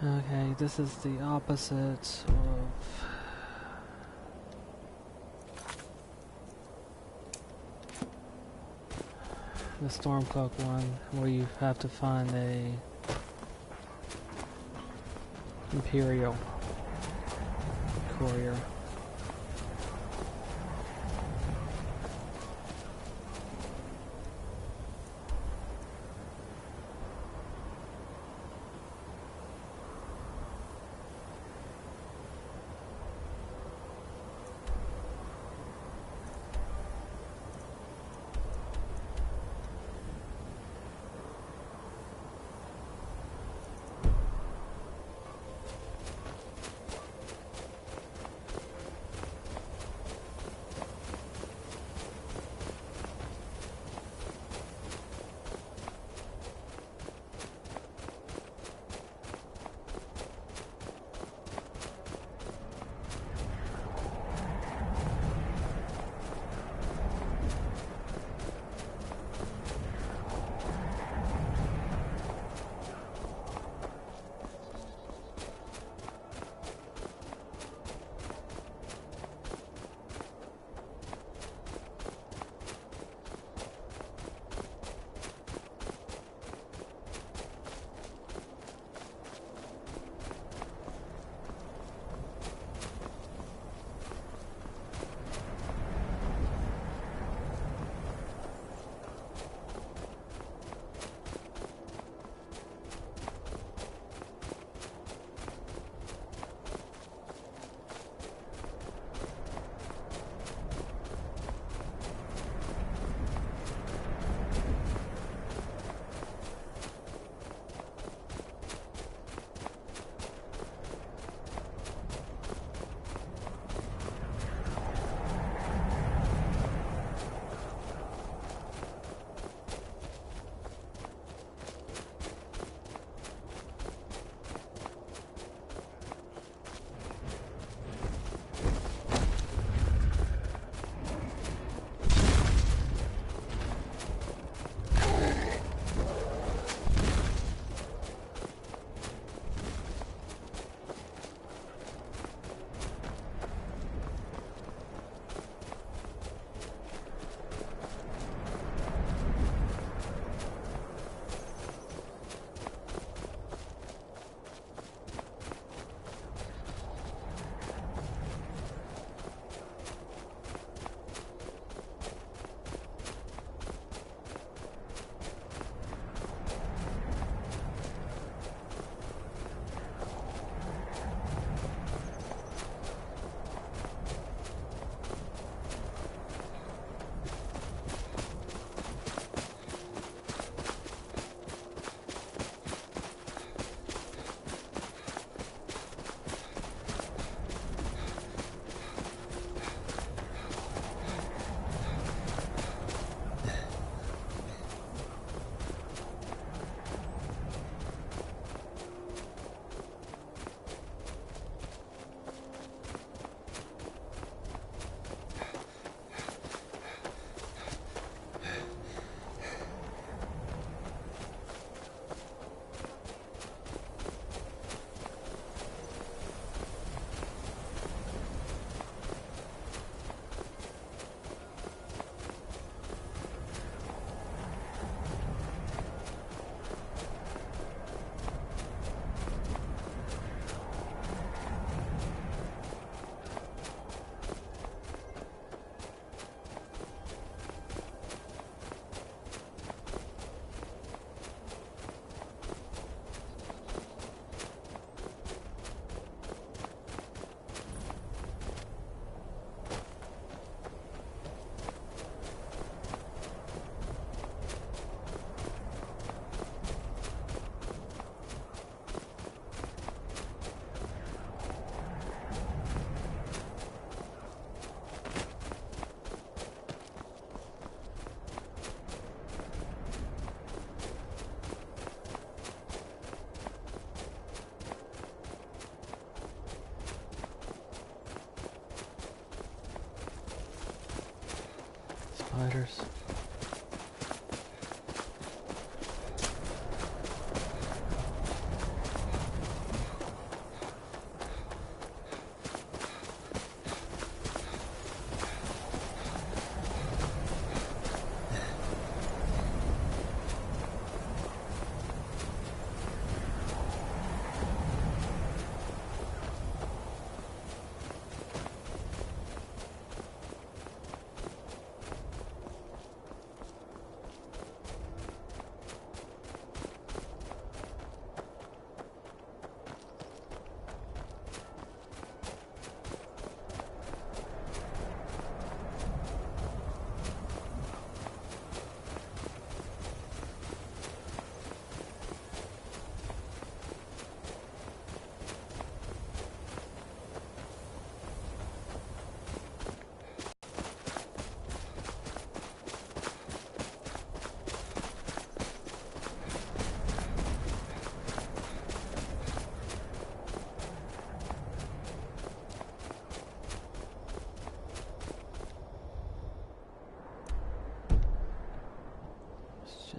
Okay, this is the opposite of the Stormcloak one, where you have to find a Imperial courier. fighters.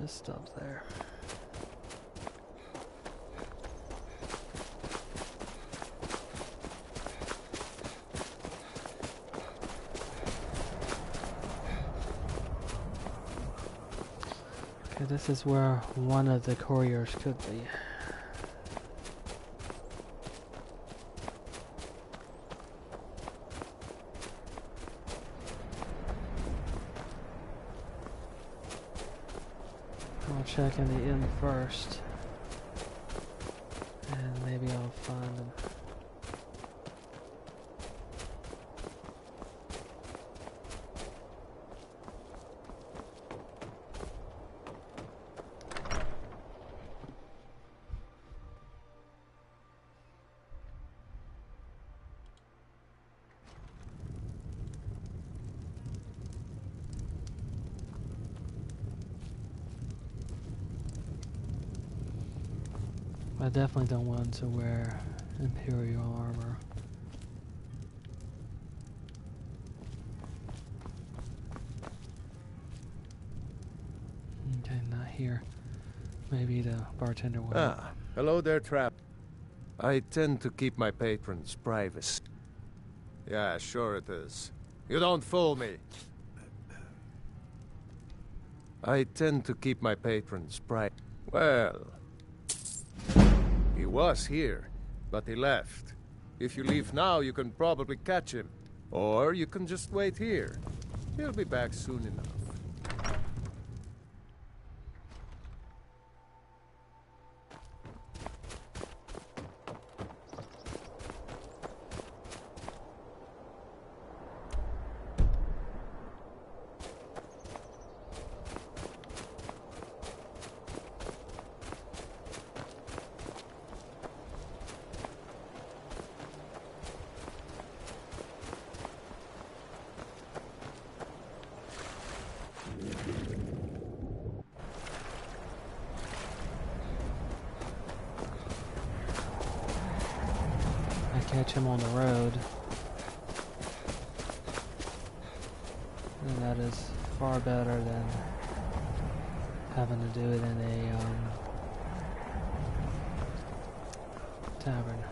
Just up there. Okay, this is where one of the couriers could be. I'll check in the inn first, and maybe I'll find them. I definitely don't want to wear Imperial armor. Okay, not here. Maybe the bartender will. Ah, hello there, Trap. I tend to keep my patrons' privacy. Yeah, sure it is. You don't fool me. I tend to keep my patrons' private. Well, he was here, but he left. If you leave now, you can probably catch him. Or you can just wait here. He'll be back soon enough. Catch him on the road, and that is far better than having to do it in a tavern.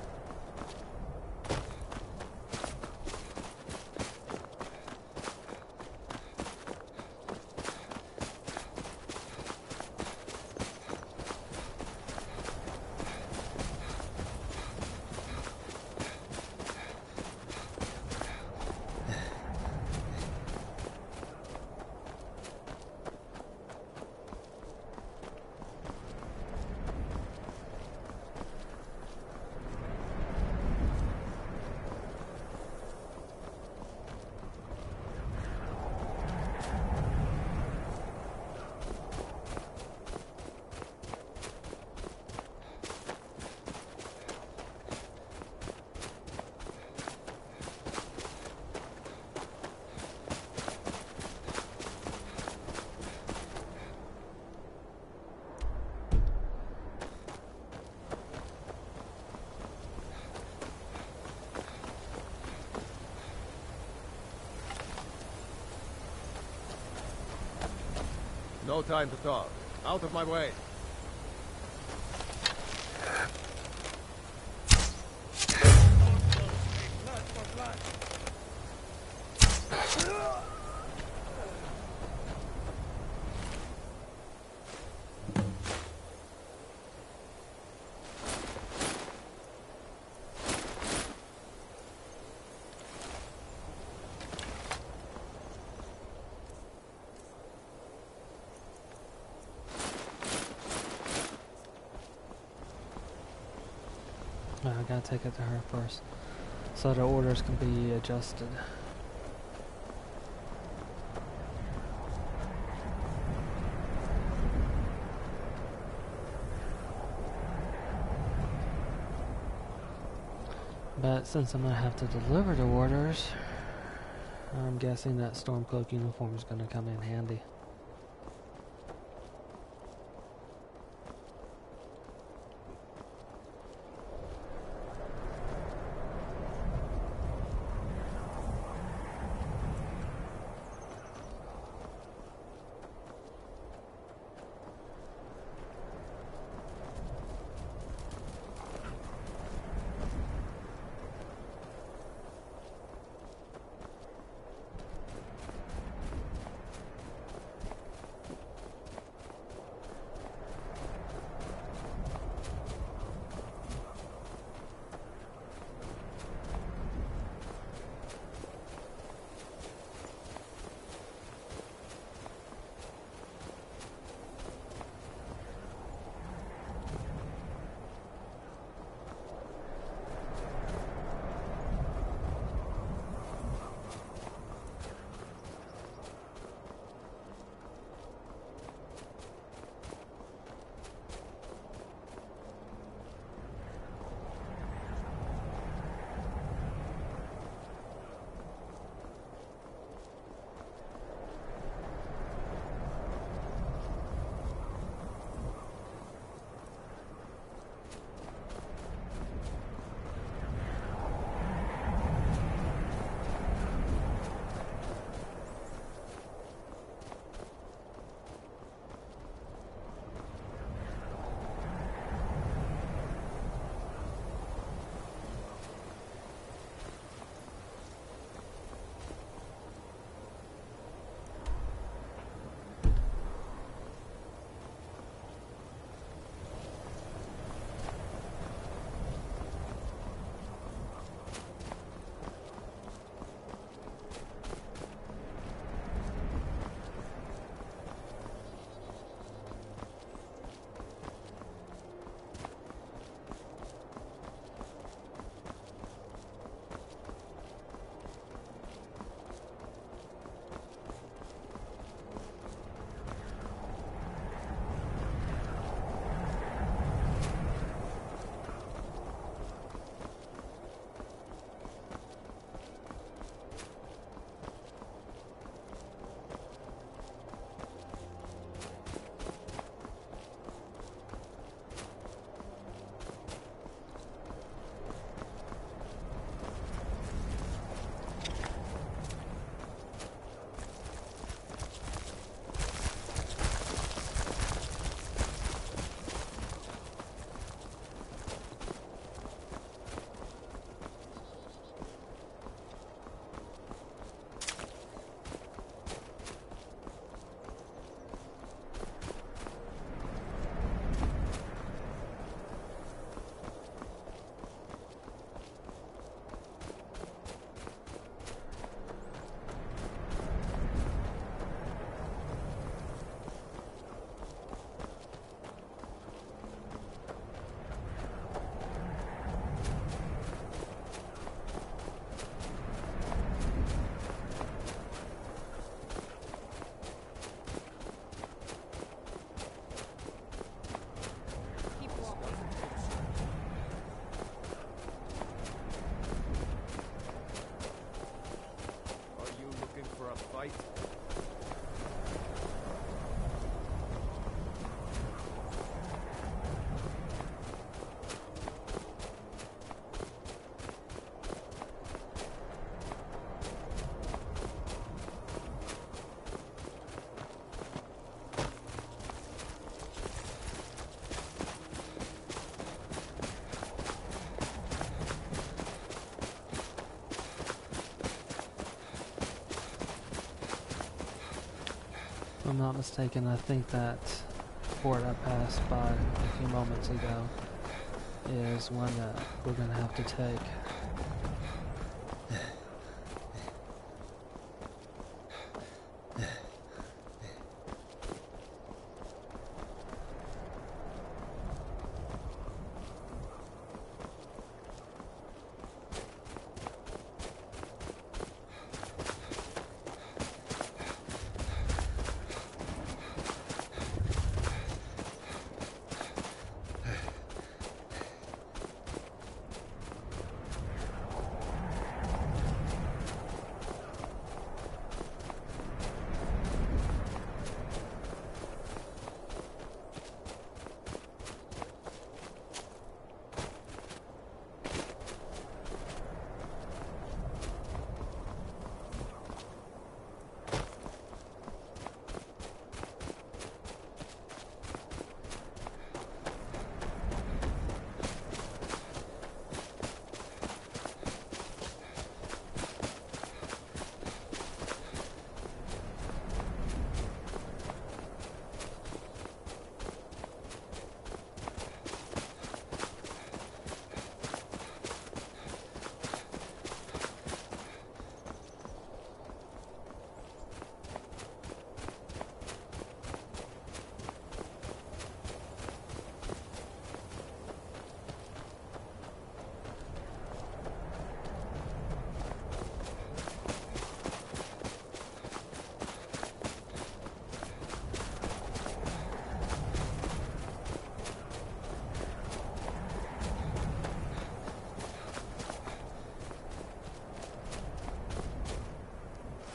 No time to talk. Out of my way. I gotta take it to her first, so the orders can be adjusted. But since I'm gonna have to deliver the orders, I'm guessing that Stormcloak uniform is gonna come in handy. If I'm not mistaken, I think that fort I passed by a few moments ago is one that we're going to have to take.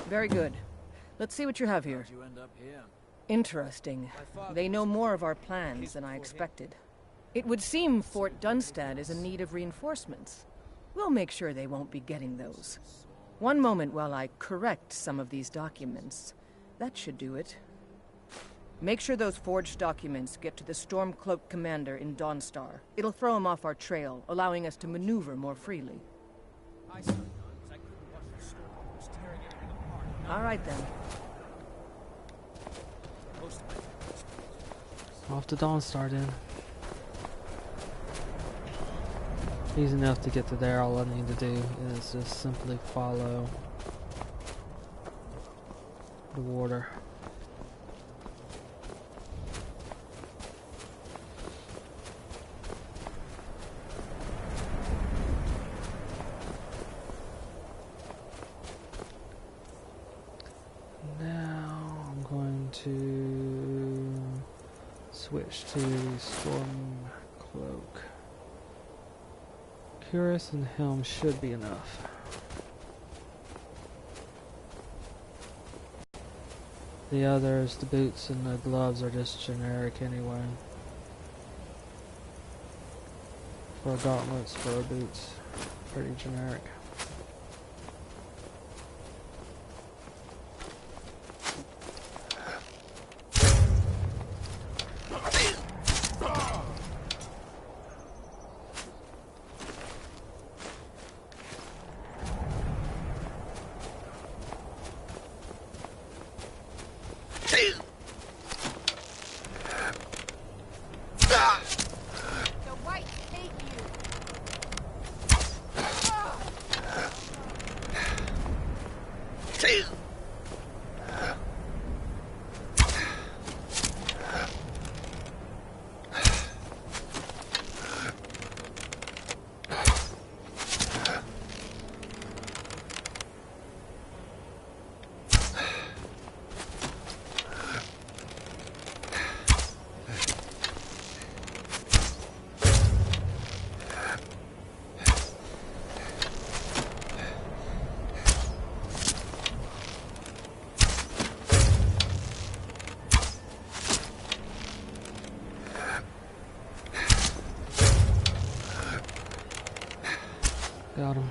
Very good. Let's see what you have here. How'd you end up here? Interesting. They know more of our plans than I expected. It would seem Fort Dunstad is in need of reinforcements. We'll make sure they won't be getting those. One moment while I correct some of these documents. That should do it. Make sure those forged documents get to the Stormcloak commander in Dawnstar. It'll throw him off our trail, allowing us to maneuver more freely. All right, then. Off to Dawnstar then. Easy enough to get to there. All I need to do is just simply follow the water. To switch to Stormcloak. Cuirass and helm should be enough. The others, the boots and the gloves, are just generic anyway. For gauntlets, for boots, pretty generic. Got him.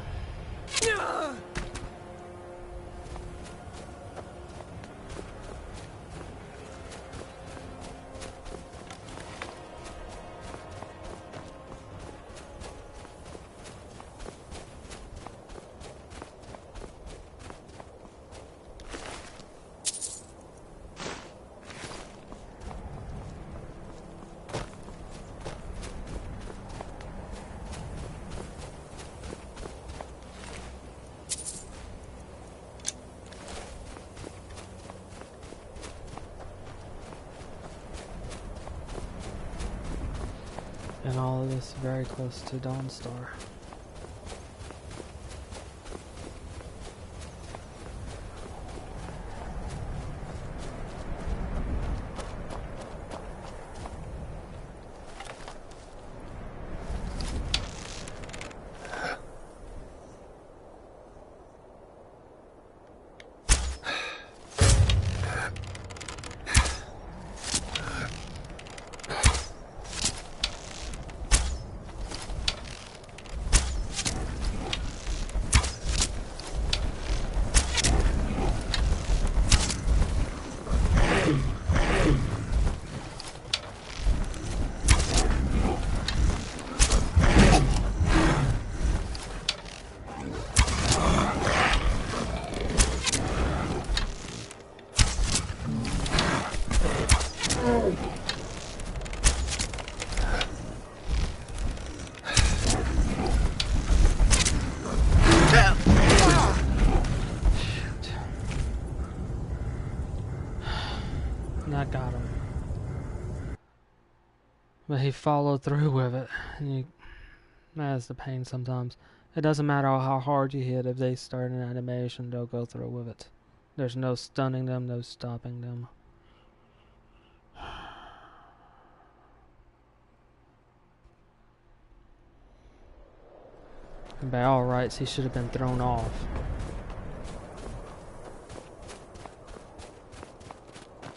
And all of this very close to Dawnstar. I got him. But he followed through with it. And that's the pain sometimes. It doesn't matter how hard you hit. If they start an animation, they'll go through with it. There's no stunning them, no stopping them. And by all rights, he should have been thrown off.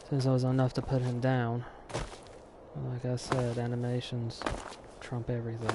Since it was enough to put him down. And like I said, animations trump everything.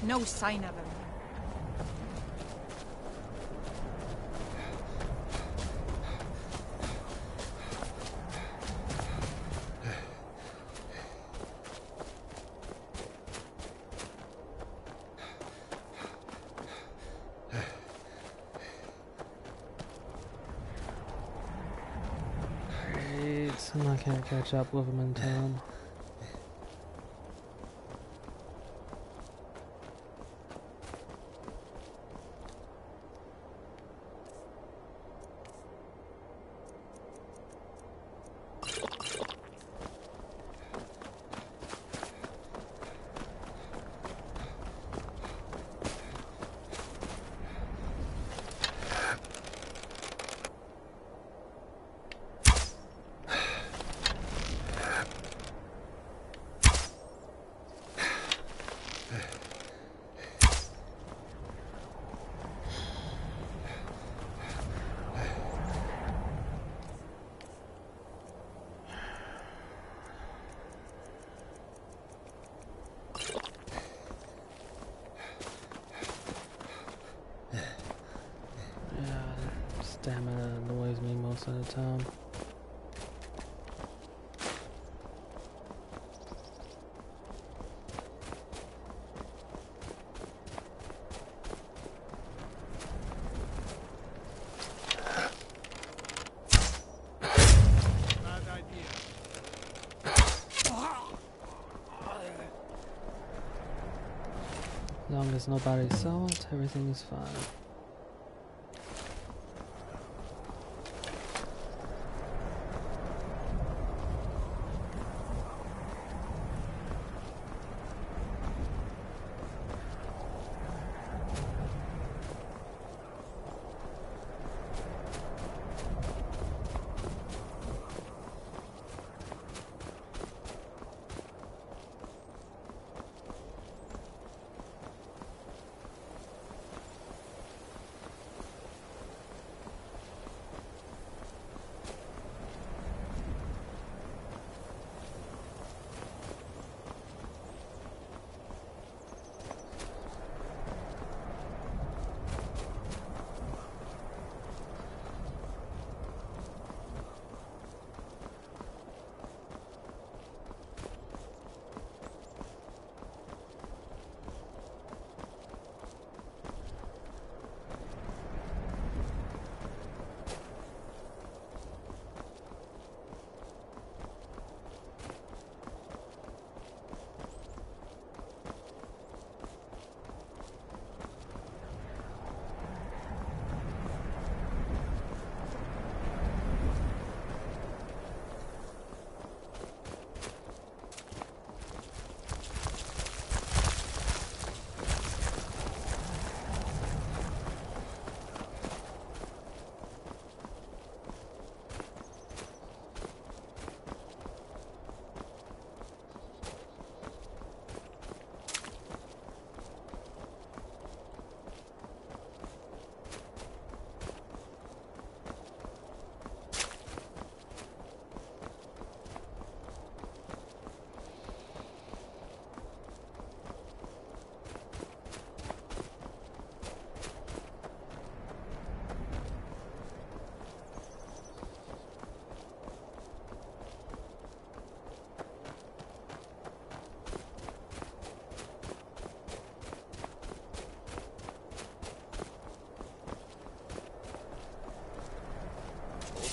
No sign of him. Great, and I can't catch up with him in time. Stamina annoys me most of the time. As long as nobody saw it, everything is fine.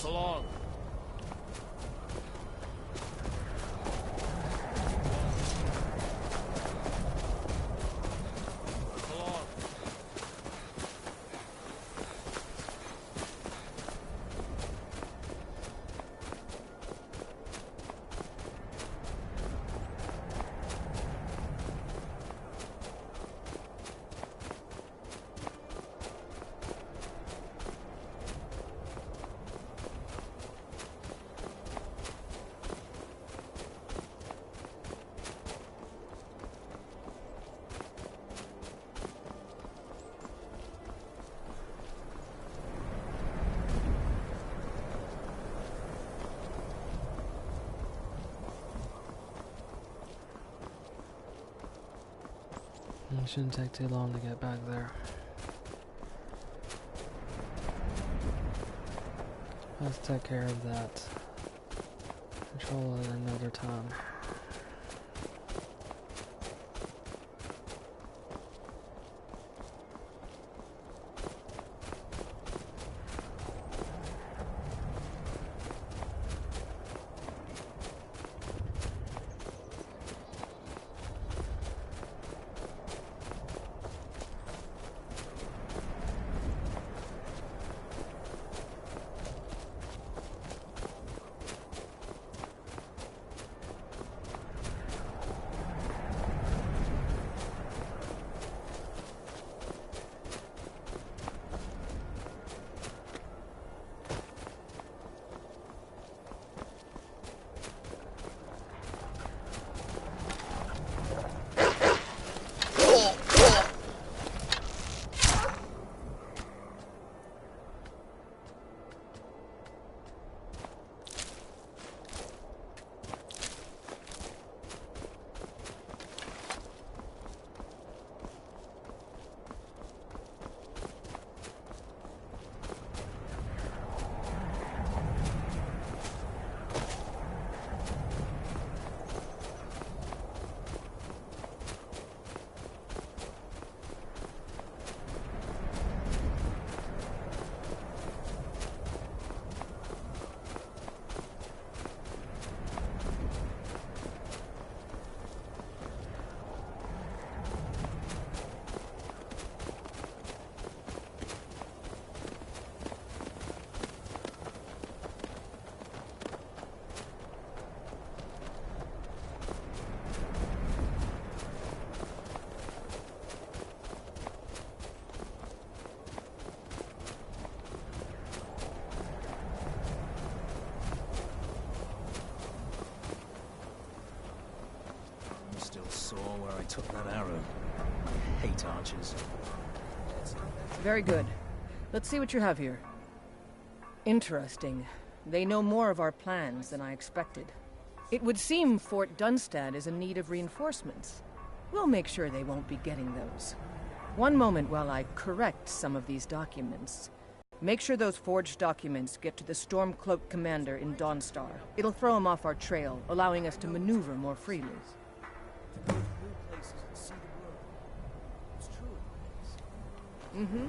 So long. It shouldn't take too long to get back there. Let's take care of that. Control it another time. Where I took that arrow. I hate archers. Very good. Let's see what you have here. Interesting. They know more of our plans than I expected. It would seem Fort Dunstad is in need of reinforcements. We'll make sure they won't be getting those. One moment while I correct some of these documents. Make sure those forged documents get to the Stormcloak commander in Dawnstar. It'll throw him off our trail, allowing us to maneuver more freely. Mm-hmm.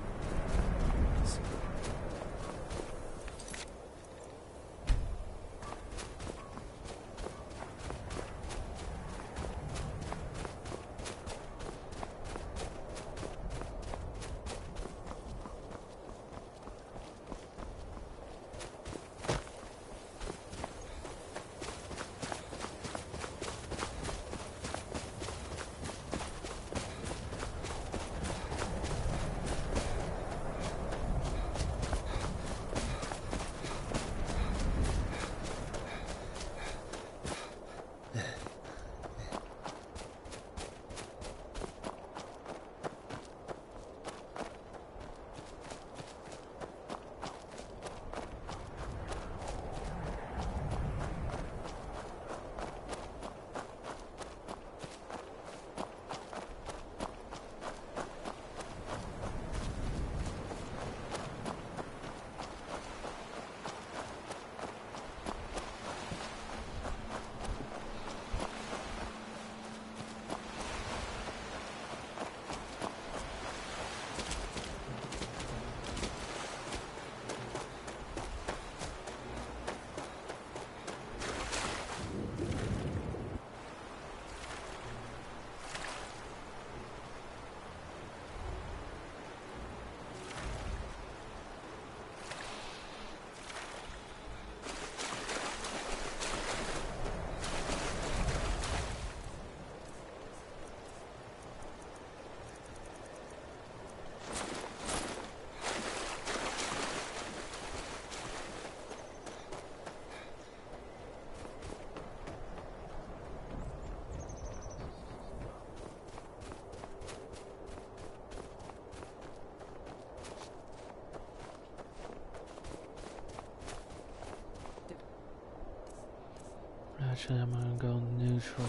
Actually, I'm gonna go neutral.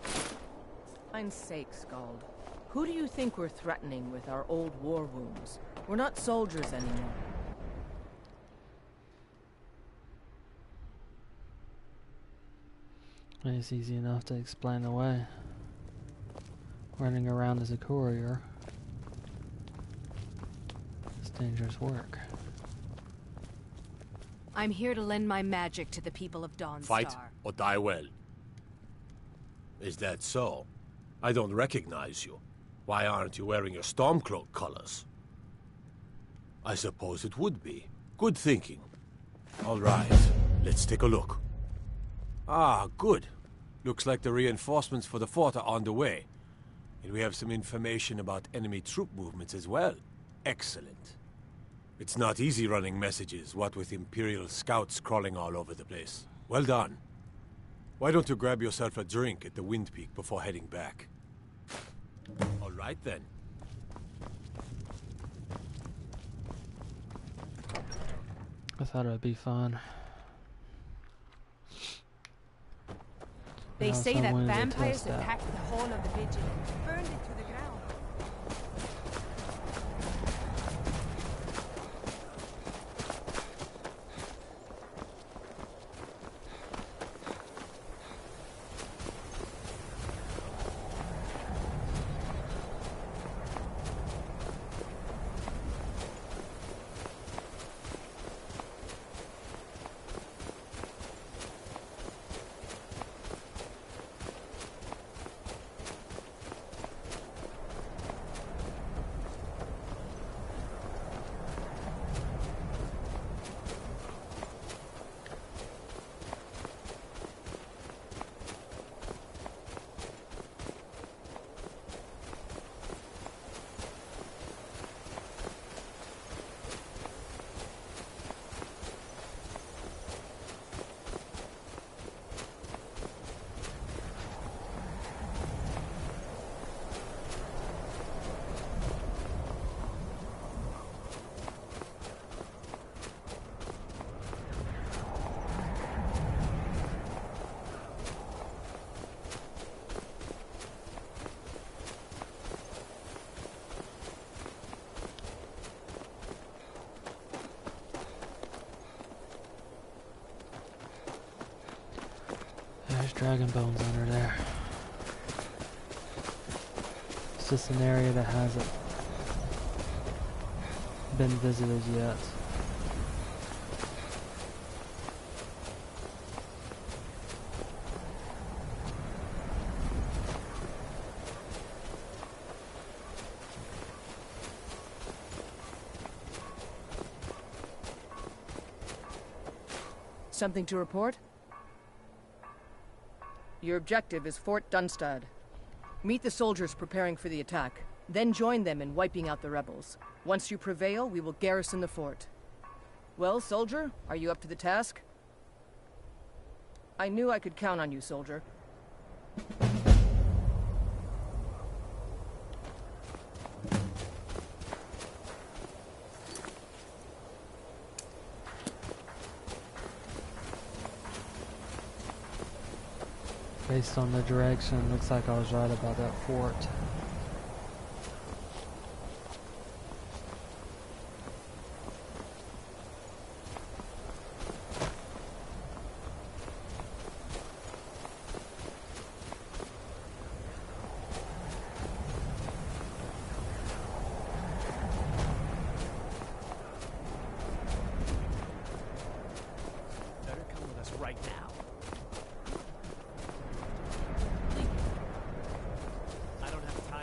For mine's sake, Scald. Who do you think we're threatening with our old war wounds? We're not soldiers anymore. It's easy enough to explain away. Running around as a courier is dangerous work. I'm here to lend my magic to the people of Dawnstar. Fight or die well. Is that so? I don't recognize you. Why aren't you wearing your Stormcloak colors? I suppose it would be. Good thinking. All right, let's take a look. Ah, good. Looks like the reinforcements for the fort are on the way. And we have some information about enemy troop movements as well. Excellent. It's not easy running messages, what with Imperial scouts crawling all over the place. Well done. Why don't you grab yourself a drink at the Wind Peak before heading back? All right then. I thought it would be fun. They Also, say I that wanted to vampires test that. attacked the Hall of the Vigil and burned it to the ground. There's dragon bones under there. It's just an area that hasn't been visited yet. Something to report? Your objective is Fort Dunstad. Meet the soldiers preparing for the attack, then join them in wiping out the rebels. Once you prevail, we will garrison the fort. Well, soldier, are you up to the task? I knew I could count on you, soldier. Based on the direction, looks like I was right about that fort. Better come with us right now. I don't have time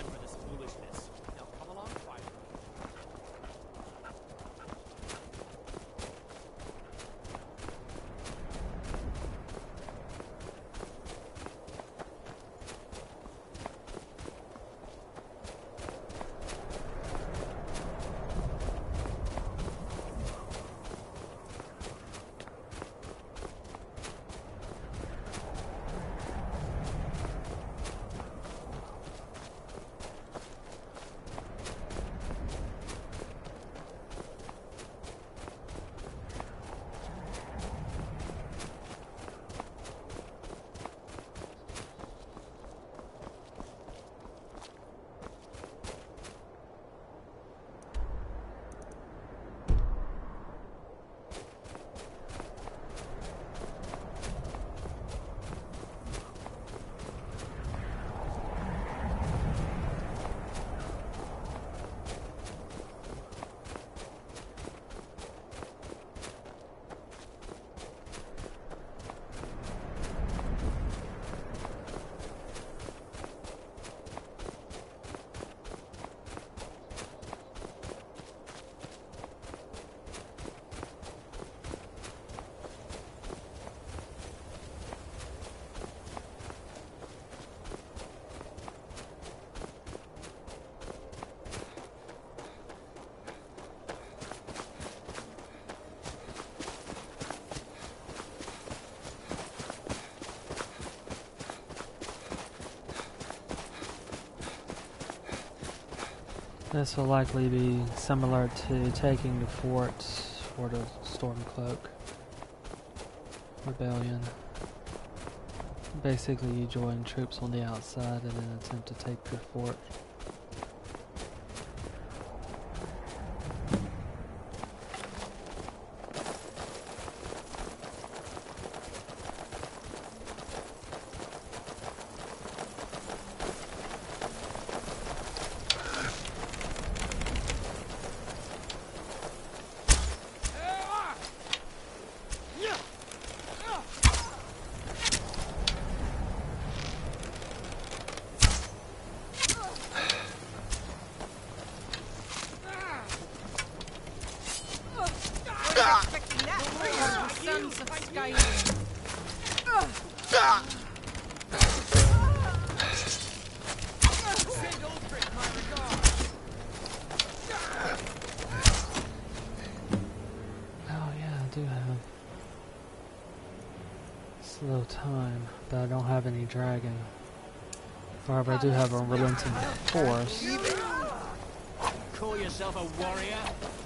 This will likely be similar to taking the fort for the Stormcloak Rebellion. Basically, you join troops on the outside and then attempt to take the fort. Sons of Skyrim. Oh yeah, I do have slow time, but I don't have any dragon. However, I do have a relenting force. Call yourself a warrior?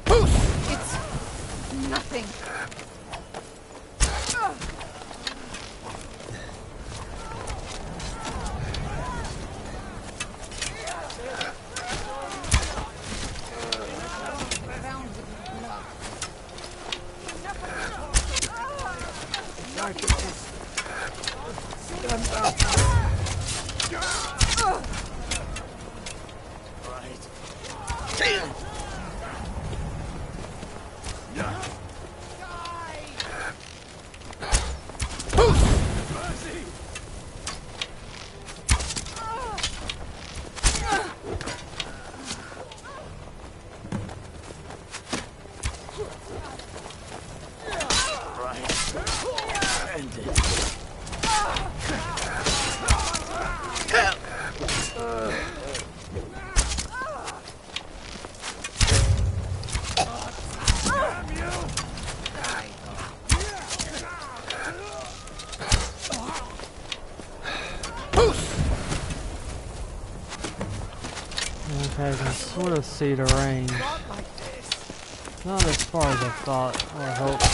It's nothing. Okay, I can sort of see the range. Not as far as I thought or hoped.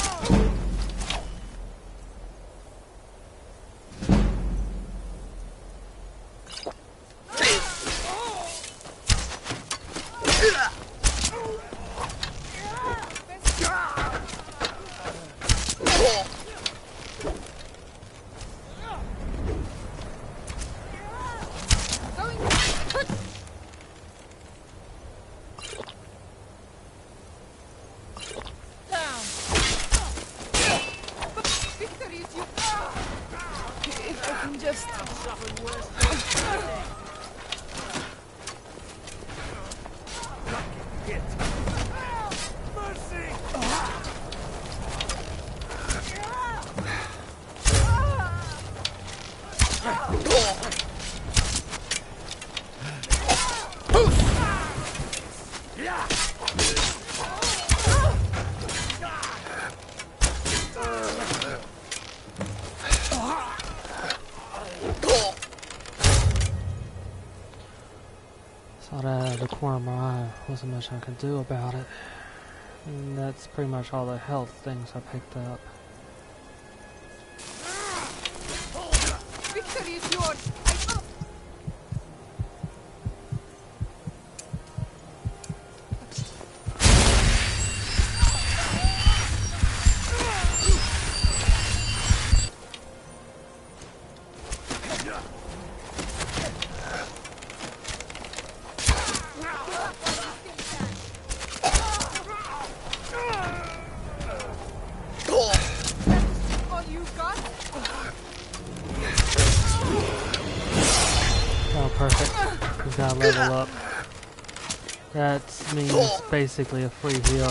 Saw that out of the corner of my eye. Wasn't much I could do about it. And that's pretty much all the health things I picked up. Victory is yours. Perfect. We've got to level up. That means basically a free heal.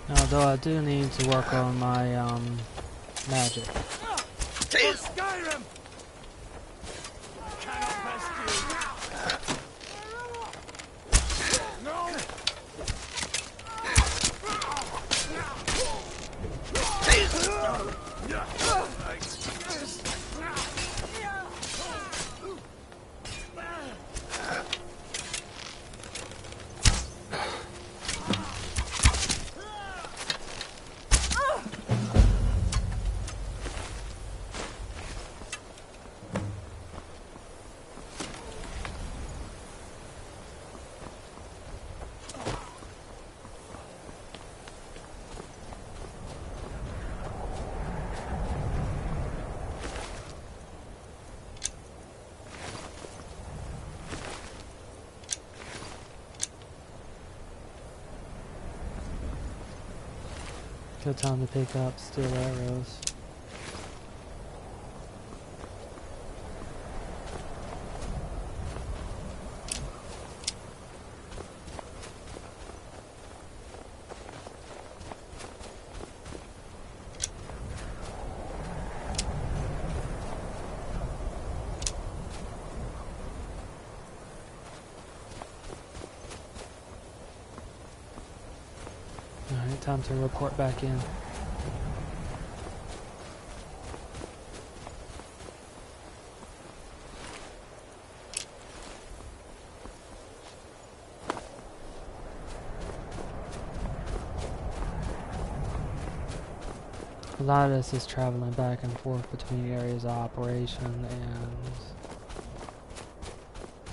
Although I do need to work on my magic. For Skyrim! I cannot rescue. No! Good time to pick up steel arrows. Alright, time to report back in. A lot of this is traveling back and forth between areas of operation and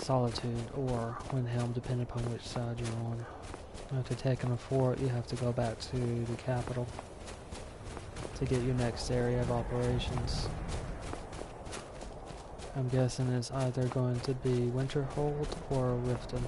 Solitude or Windhelm, depending upon which side you're on. After taking a fort, you have to go back to the capital to get your next area of operations. I'm guessing it's either going to be Winterhold or Riften.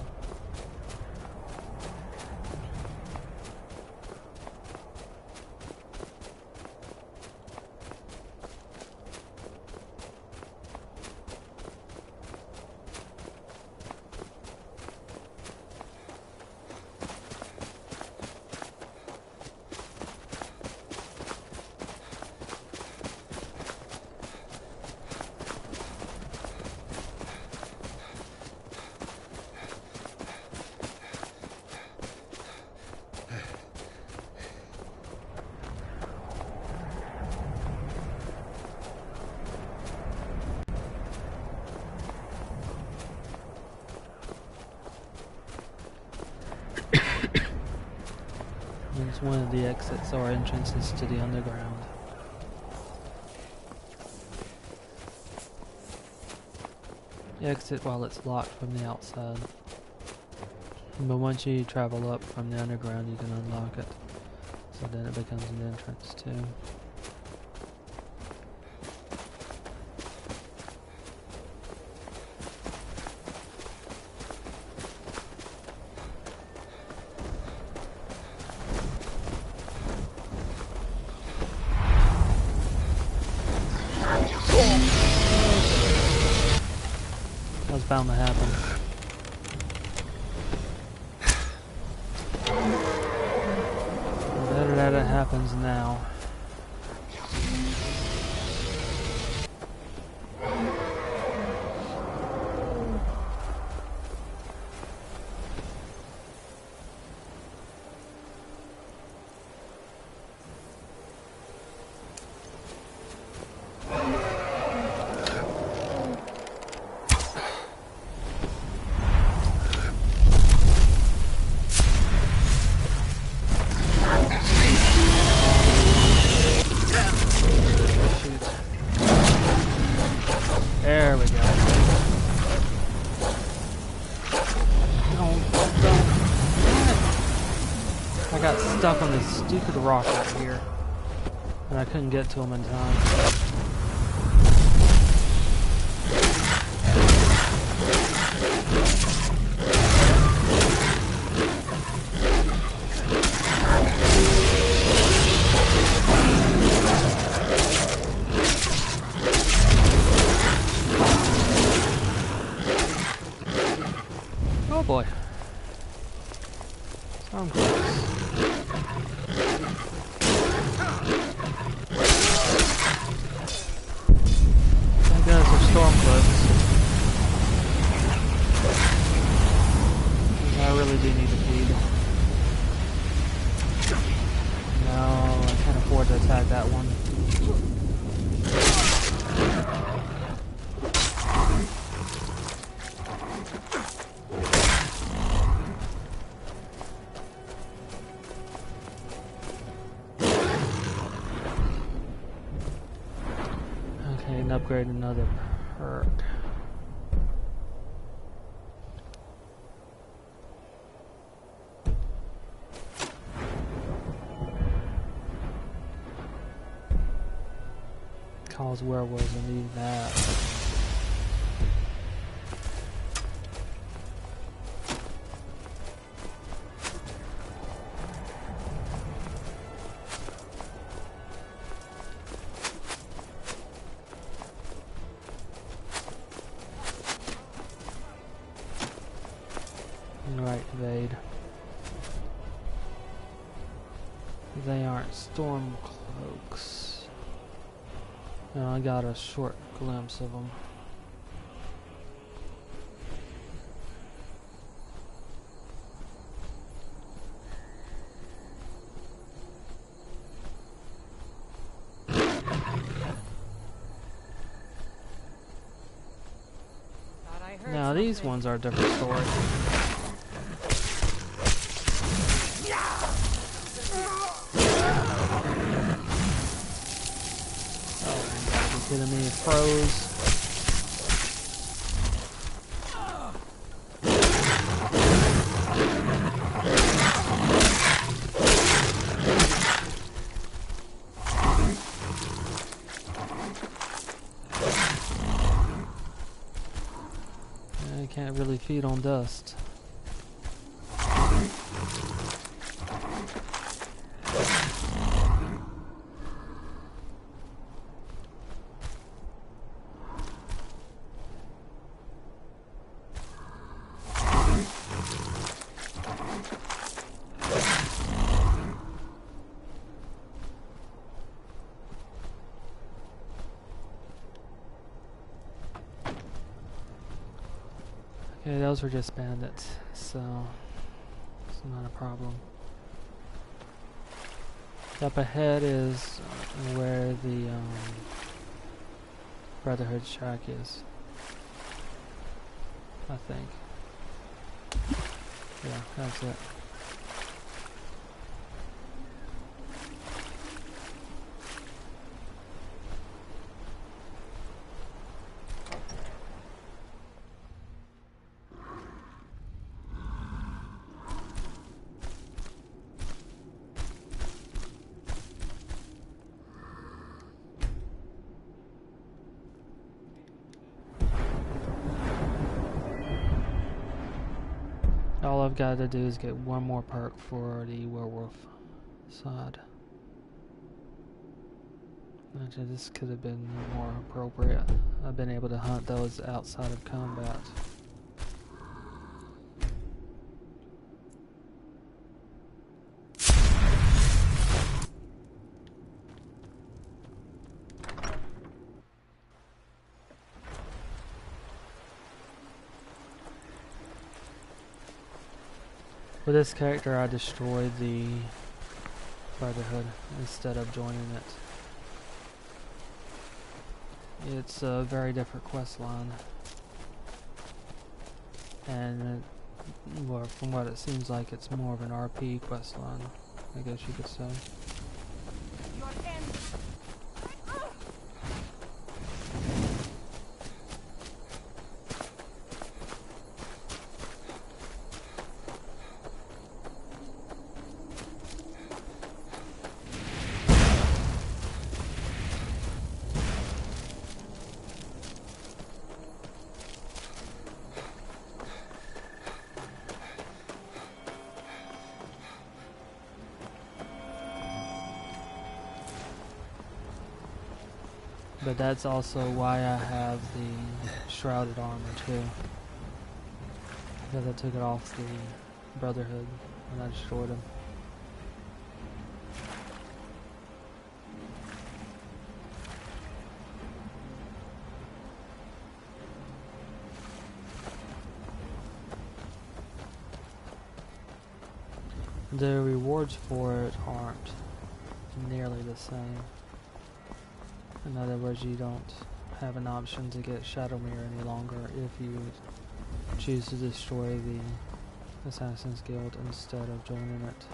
It's one of the exits or entrances to the underground. You exit while it's locked from the outside. But once you travel up from the underground, you can unlock it. So then it becomes an entrance too. Bound to happen. Better that it happens now. There we go. I got stuck on this stupid rock right here, and I couldn't get to him in time. Oh boy. So I'm close. Stormcloaks. I really do need to feed. No, I can't afford to attack that one. Okay, and upgrade another perk. Cause werewolves, I need that. Right, evade. They aren't storm cloaks. No, I got a short glimpse of them. Now these ones are a different story. Kidding me, it froze. I can't really feed on dust. Okay, those were just bandits, so it's not a problem. Up ahead is where the Brotherhood shack is, I think. Yeah, that's it. All I've got to do is get one more perk for the werewolf side. Actually, this could have been more appropriate. I've been able to hunt those outside of combat. With this character, I destroyed the Brotherhood instead of joining it. It's a very different quest line, and well, from what it seems like, it's more of an RP quest line, I guess you could say. But that's also why I have the shrouded armor too. Because I took it off the Brotherhood when I destroyed him. the rewards for it aren't nearly the same. In other words, you don't have an option to get Shadowmere any longer if you choose to destroy the Assassin's Guild instead of joining it.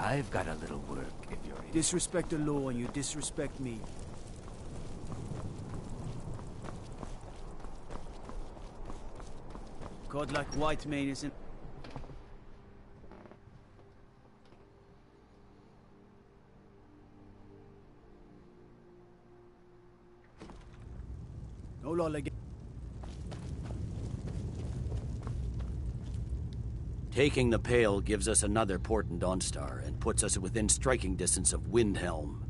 I've got a little work if you're in. Disrespect the law and you disrespect me. God like Whitemane isn't. No law again. Taking the Pale gives us another port in Dawnstar and puts us within striking distance of Windhelm.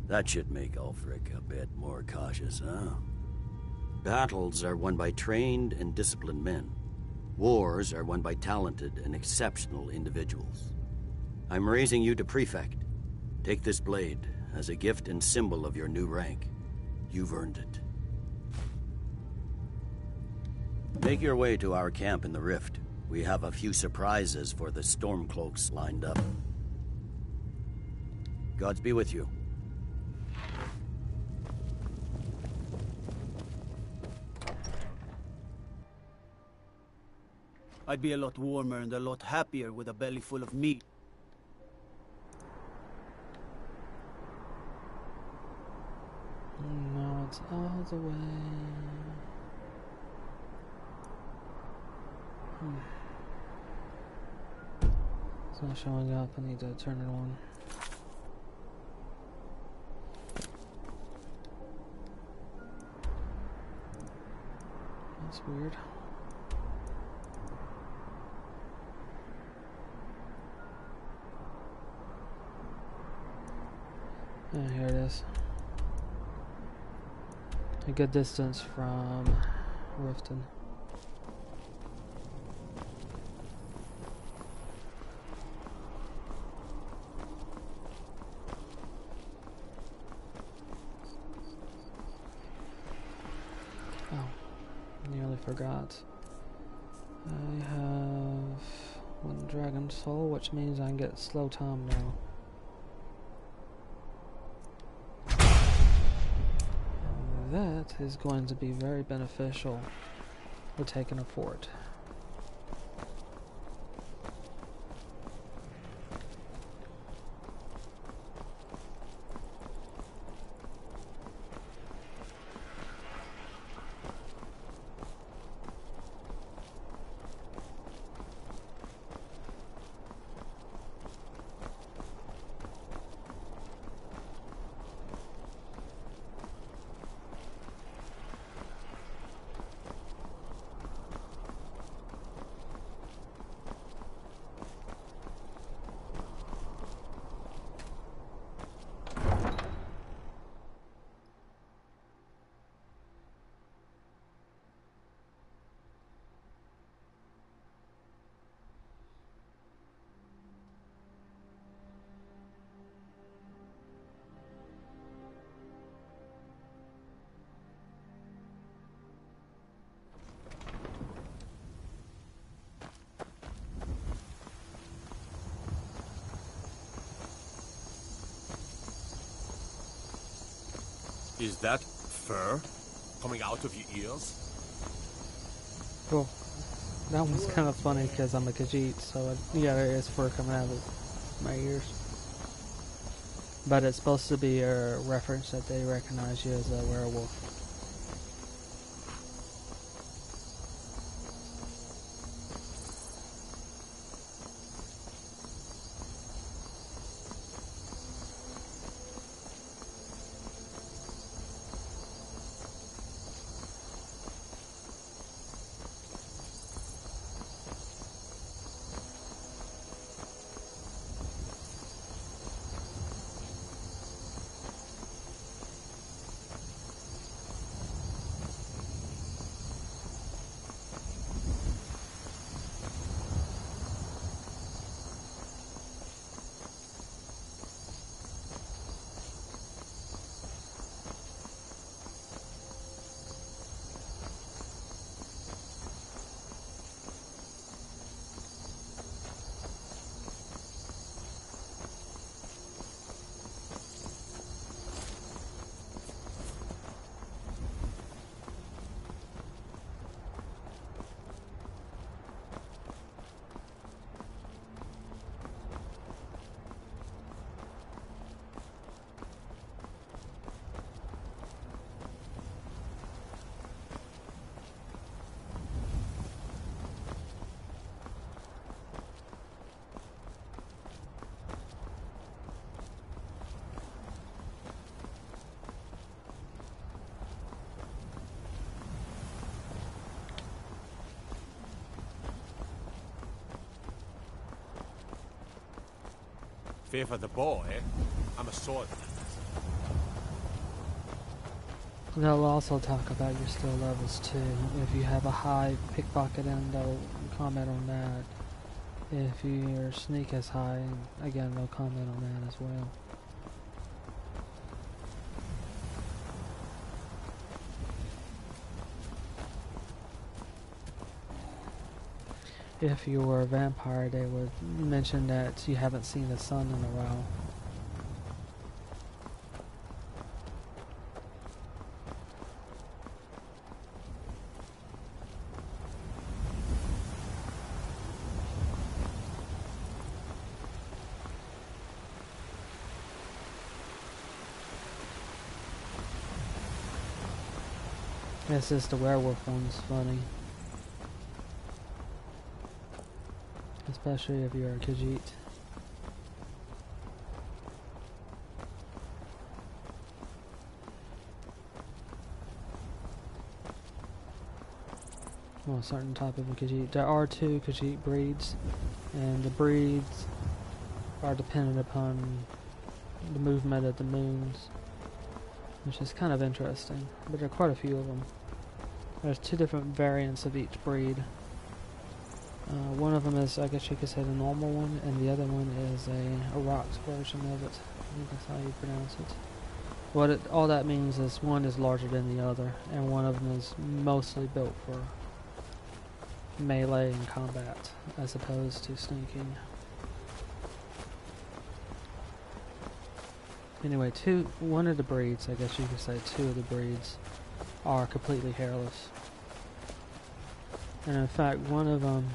That should make Ulfric a bit more cautious, huh? Battles are won by trained and disciplined men. Wars are won by talented and exceptional individuals. I'm raising you to Prefect. Take this blade as a gift and symbol of your new rank. You've earned it. Make your way to our camp in the Rift. We have a few surprises for the Stormcloaks lined up. Gods be with you. I'd be a lot warmer and a lot happier with a belly full of meat. Now it's all the way. It's not showing up. I need to turn it on. That's weird. Yeah, here it is. A good distance from Riften. Nearly forgot. I have one dragon soul, which means I can get slow time now. And that is going to be very beneficial for taking a fort. Is that fur coming out of your ears? Cool. That one's kind of funny because I'm a Khajiit, so yeah, there is fur coming out of my ears. But it's supposed to be a reference that they recognize you as a werewolf. Fear for the bow, eh? I'm a sword. They'll also talk about your skill levels too. If you have a high pickpocketing, they'll comment on that. If your sneak is high, again, they'll comment on that as well. If you were a vampire, they would mention that you haven't seen the sun in a while. It's just the werewolf one's funny. Especially if you're a Khajiit. Well, a certain type of a Khajiit. There are 2 Khajiit breeds, and the breeds are dependent upon the movement of the moons, which is kind of interesting, but there are quite a few of them. There's 2 different variants of each breed. One of them is, I guess you could say, the normal one, and the other one is a rocks version of it. I think that's how you pronounce it. All that means is one is larger than the other, and one of them is mostly built for melee and combat, as opposed to sneaking. Anyway, one of the breeds, I guess you could say 2 of the breeds, are completely hairless. And in fact, one of them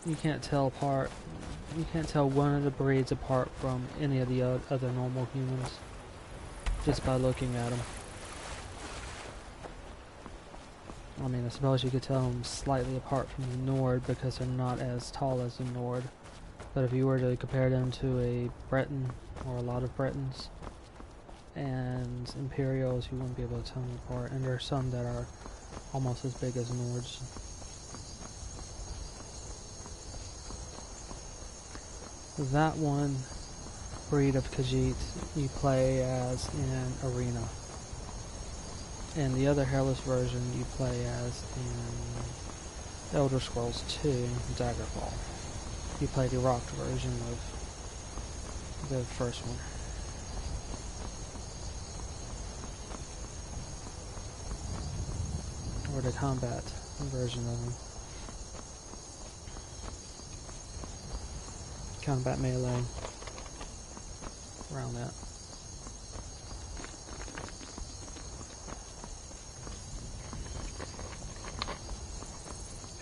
you can't tell one of the breeds apart from any of the other normal humans just by looking at them. I mean, I suppose you could tell them slightly apart from the Nord because they're not as tall as the Nord. But if you were to compare them to a Breton, or a lot of Bretons, and Imperials, you wouldn't be able to tell them apart. And there are some that are almost as big as Nords. That one breed of Khajiit you play as in Arena. And the other hairless version you play as in Elder Scrolls 2, Daggerfall. You play the rocked version of the first one. Or the combat version of them. Combat melee. Around that.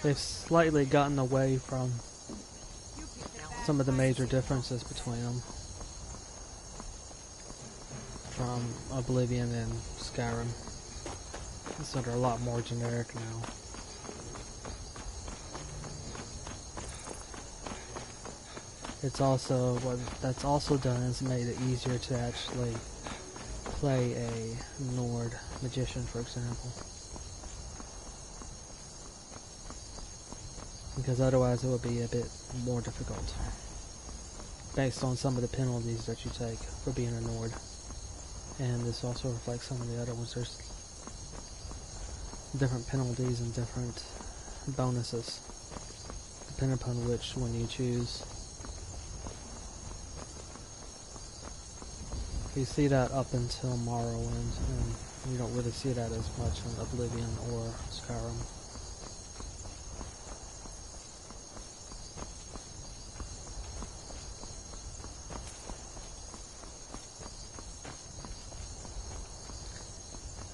they've slightly gotten away from some of the major differences between them from Oblivion and Skyrim. So they're a lot more generic now. It's also, what that's also done is made it easier to actually play a Nord magician, for example. Because otherwise it would be a bit more difficult, based on some of the penalties that you take for being a Nord. And this also reflects some of the other ones. There's different penalties and different bonuses, depending upon which one you choose. You see that up until Morrowind, and you don't really see that as much in Oblivion or Skyrim.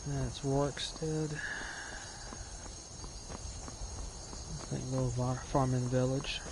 That's Rorikstead. I think little farming village.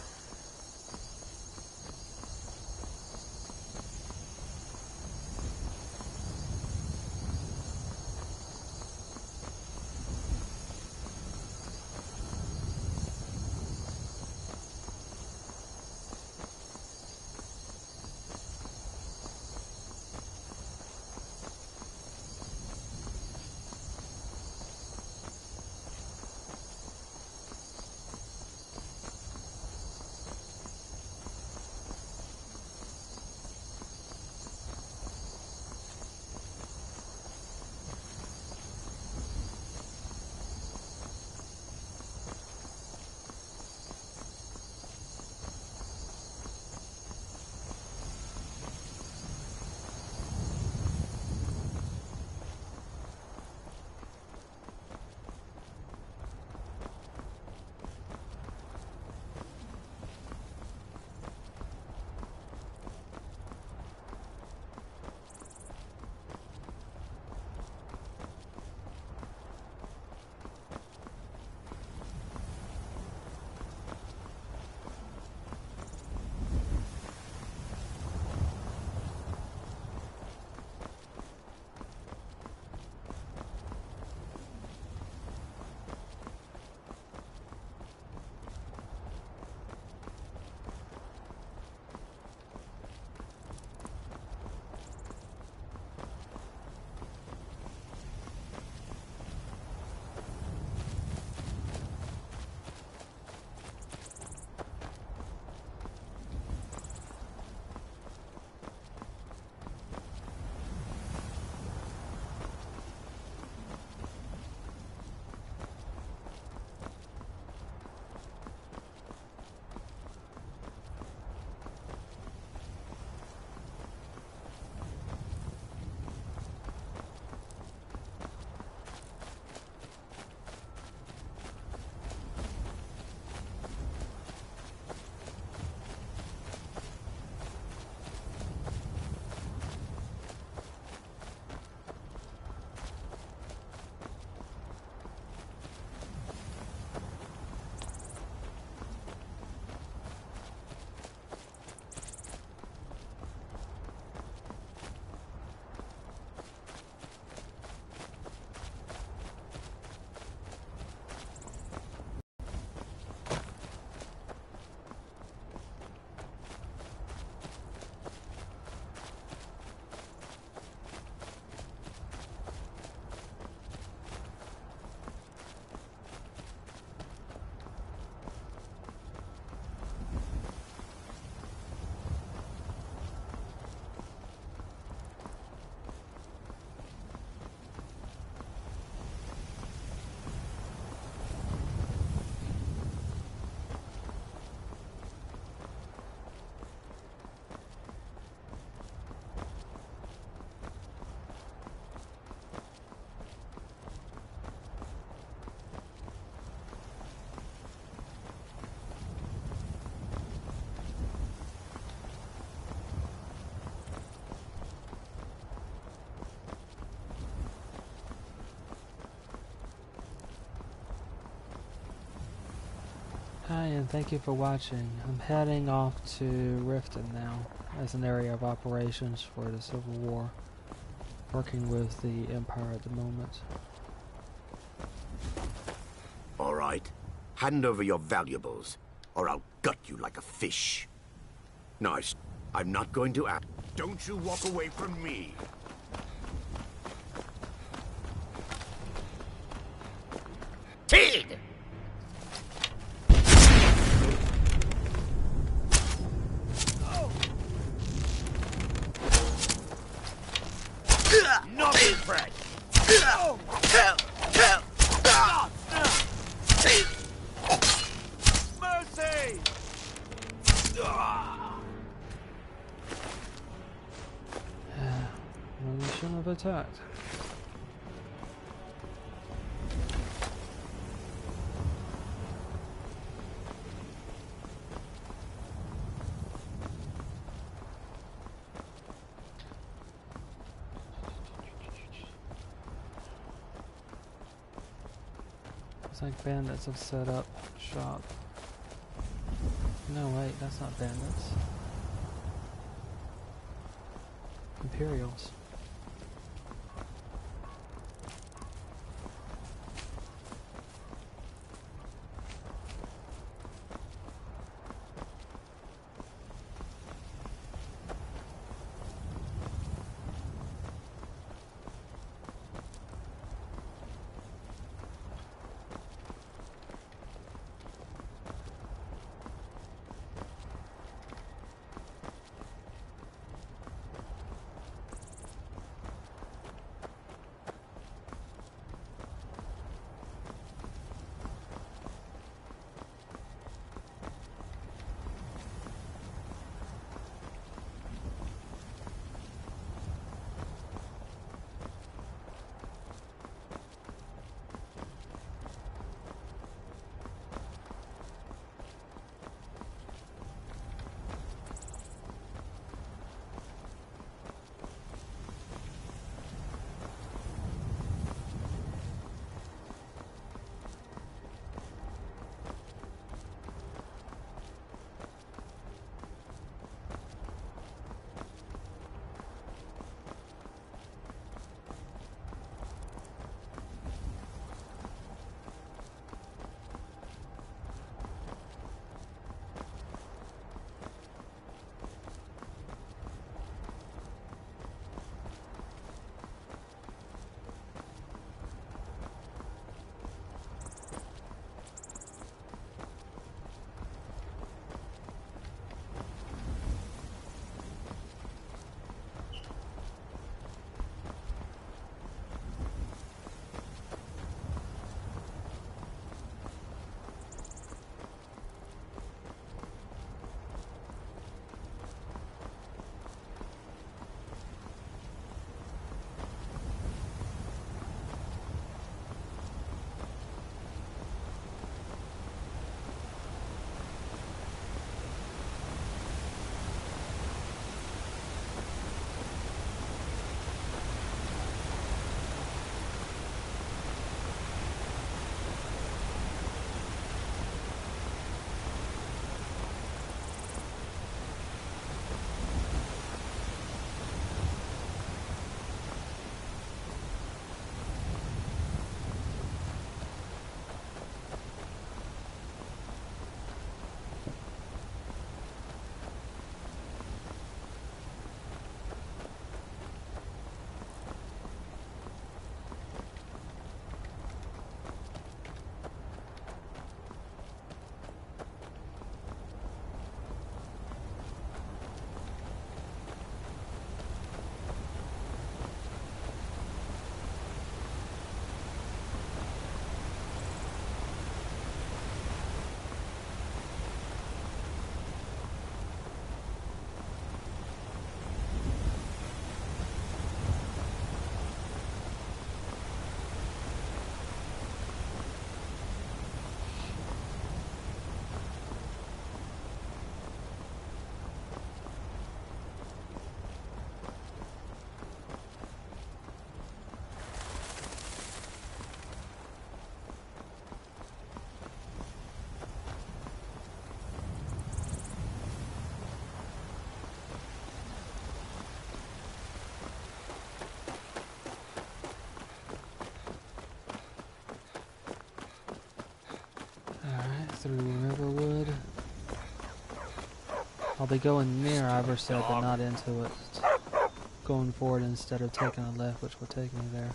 Again, thank you for watching. I'm heading off to Riften now as an area of operations for the Civil War, working with the Empire at the moment. All right. Hand over your valuables, or I'll gut you like a fish. Nice. I'm not going to act. Don't you walk away from me. Tid! Nothing, Fred! Mercy! Well, you shouldn't have attacked. Looks like bandits have set up shop. No, wait, that's not bandits. Imperials. I'll be going near Iverstead, but not into it. Going forward instead of taking a left, which will take me there.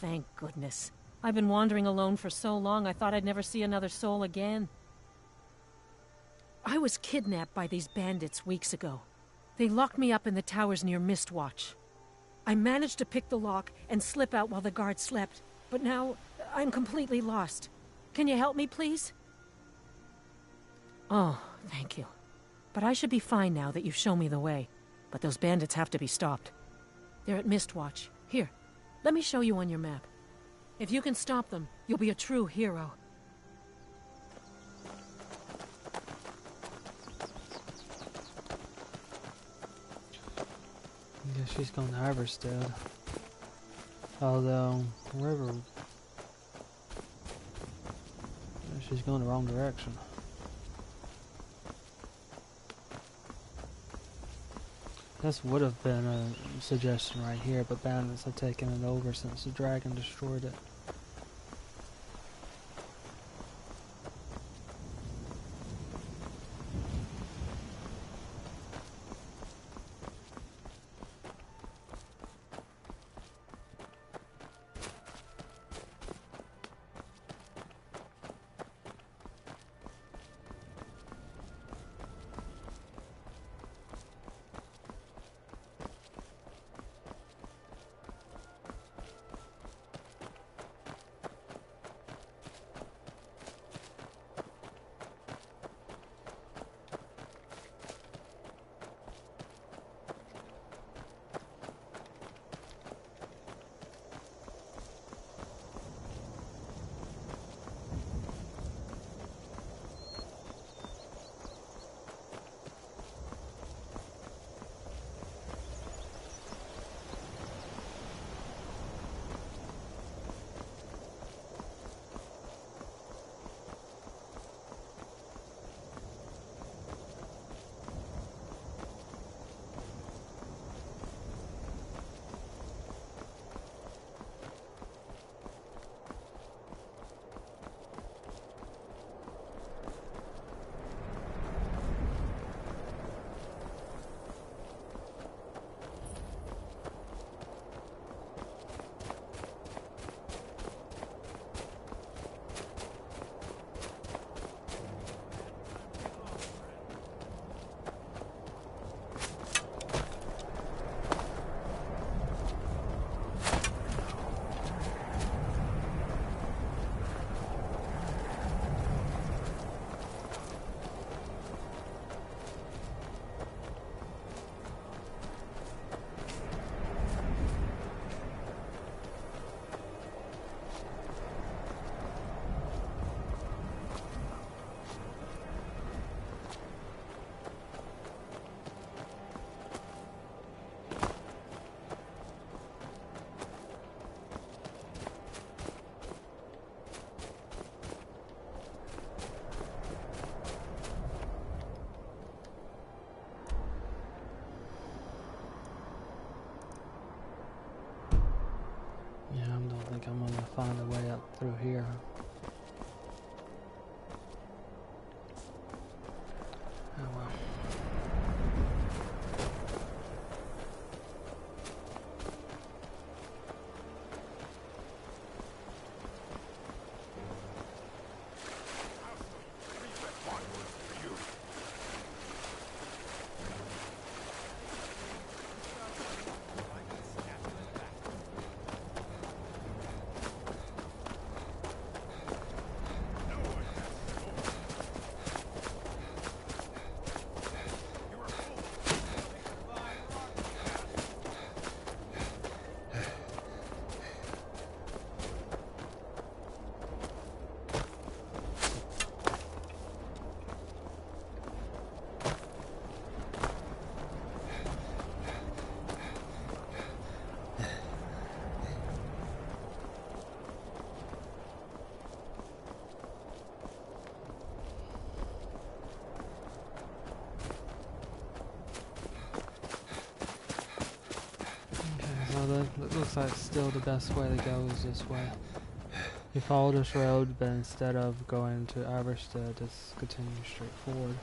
Thank goodness. I've been wandering alone for so long, I thought I'd never see another soul again. I was kidnapped by these bandits weeks ago. They locked me up in the towers near Mistwatch. I managed to pick the lock and slip out while the guards slept, but now I'm completely lost. Can you help me, please? Oh, thank you. But I should be fine now that you've shown me the way. But those bandits have to be stopped. They're at Mistwatch. Here. Let me show you on your map. If you can stop them, you'll be a true hero. I guess she's going to Iverstead. Although, wherever... she's going the wrong direction. This would have been a suggestion right here, but bandits have taken it over since the dragon destroyed it. find a way up through here. Oh well. It looks like still the best way to go is this way. You follow this road, but instead of going to Iverstead, just continue straight forward.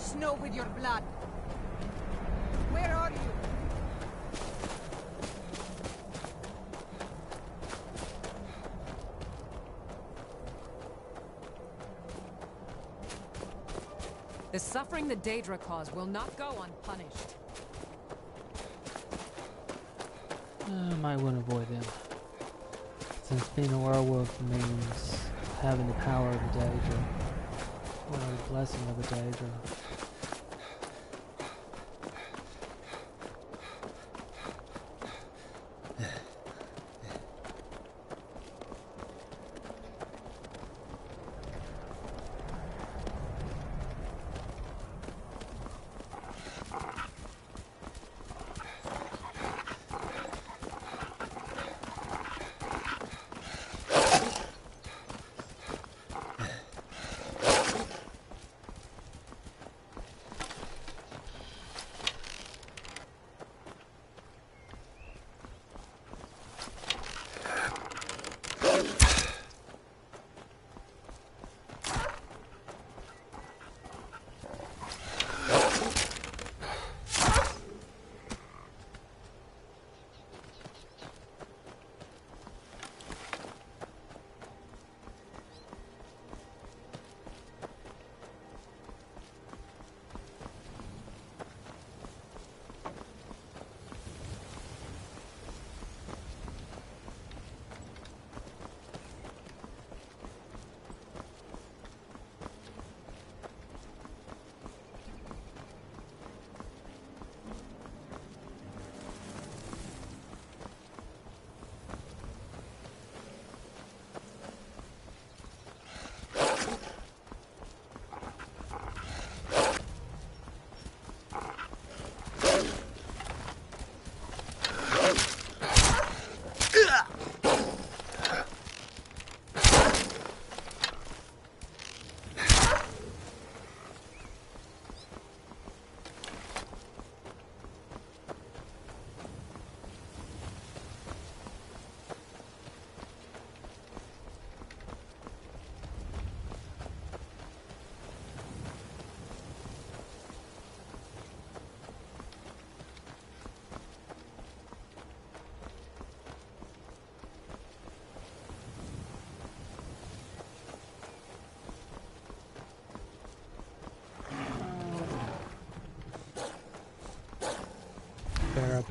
Snow with your blood. Where are you? The suffering the Daedra cause will not go unpunished. I might want to avoid them. Since being a werewolf means having the power of the Daedra, or the blessing of the Daedra.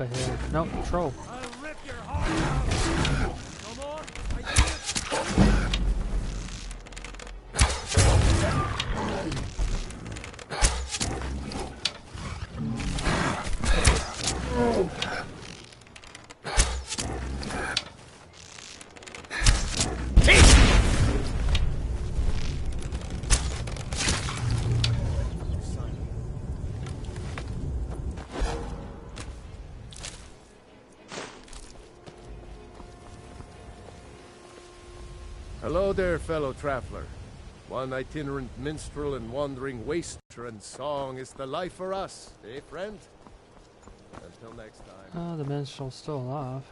up ahead. Nope, troll. I'll rip your heart out. No more? Hello there, fellow traveler. One itinerant minstrel and wandering waster, and song is the life for us, eh, friend? Until next time. Oh, the minstrel's still alive.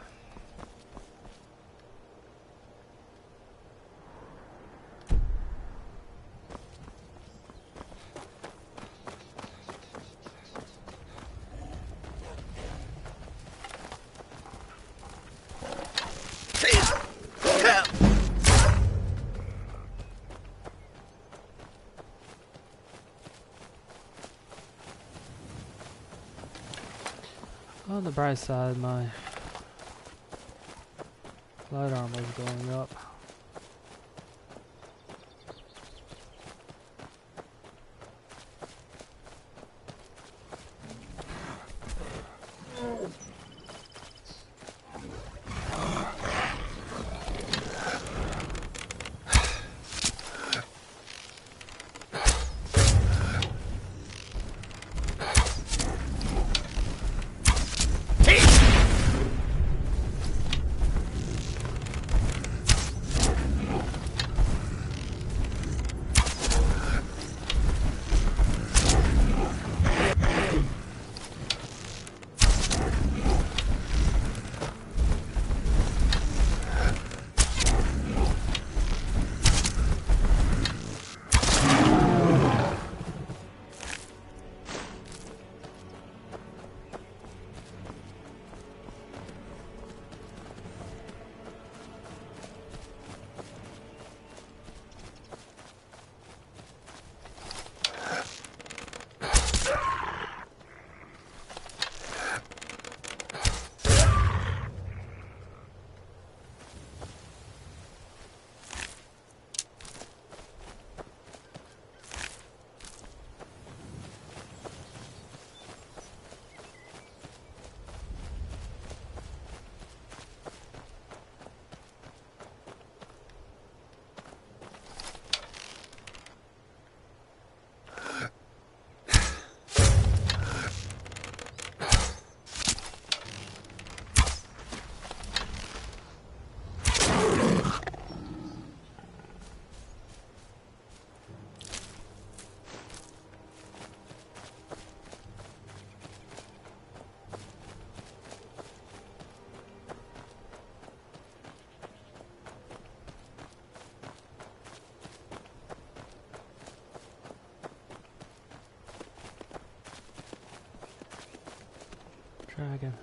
On the bright side, my light armor is going up. Dragon.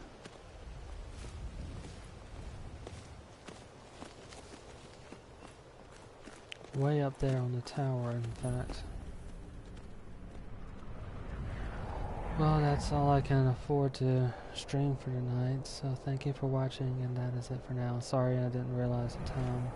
Way up there on the tower, in fact. Well, that's all I can afford to stream for tonight, so thank you for watching, and that is it for now. Sorry I didn't realize the time.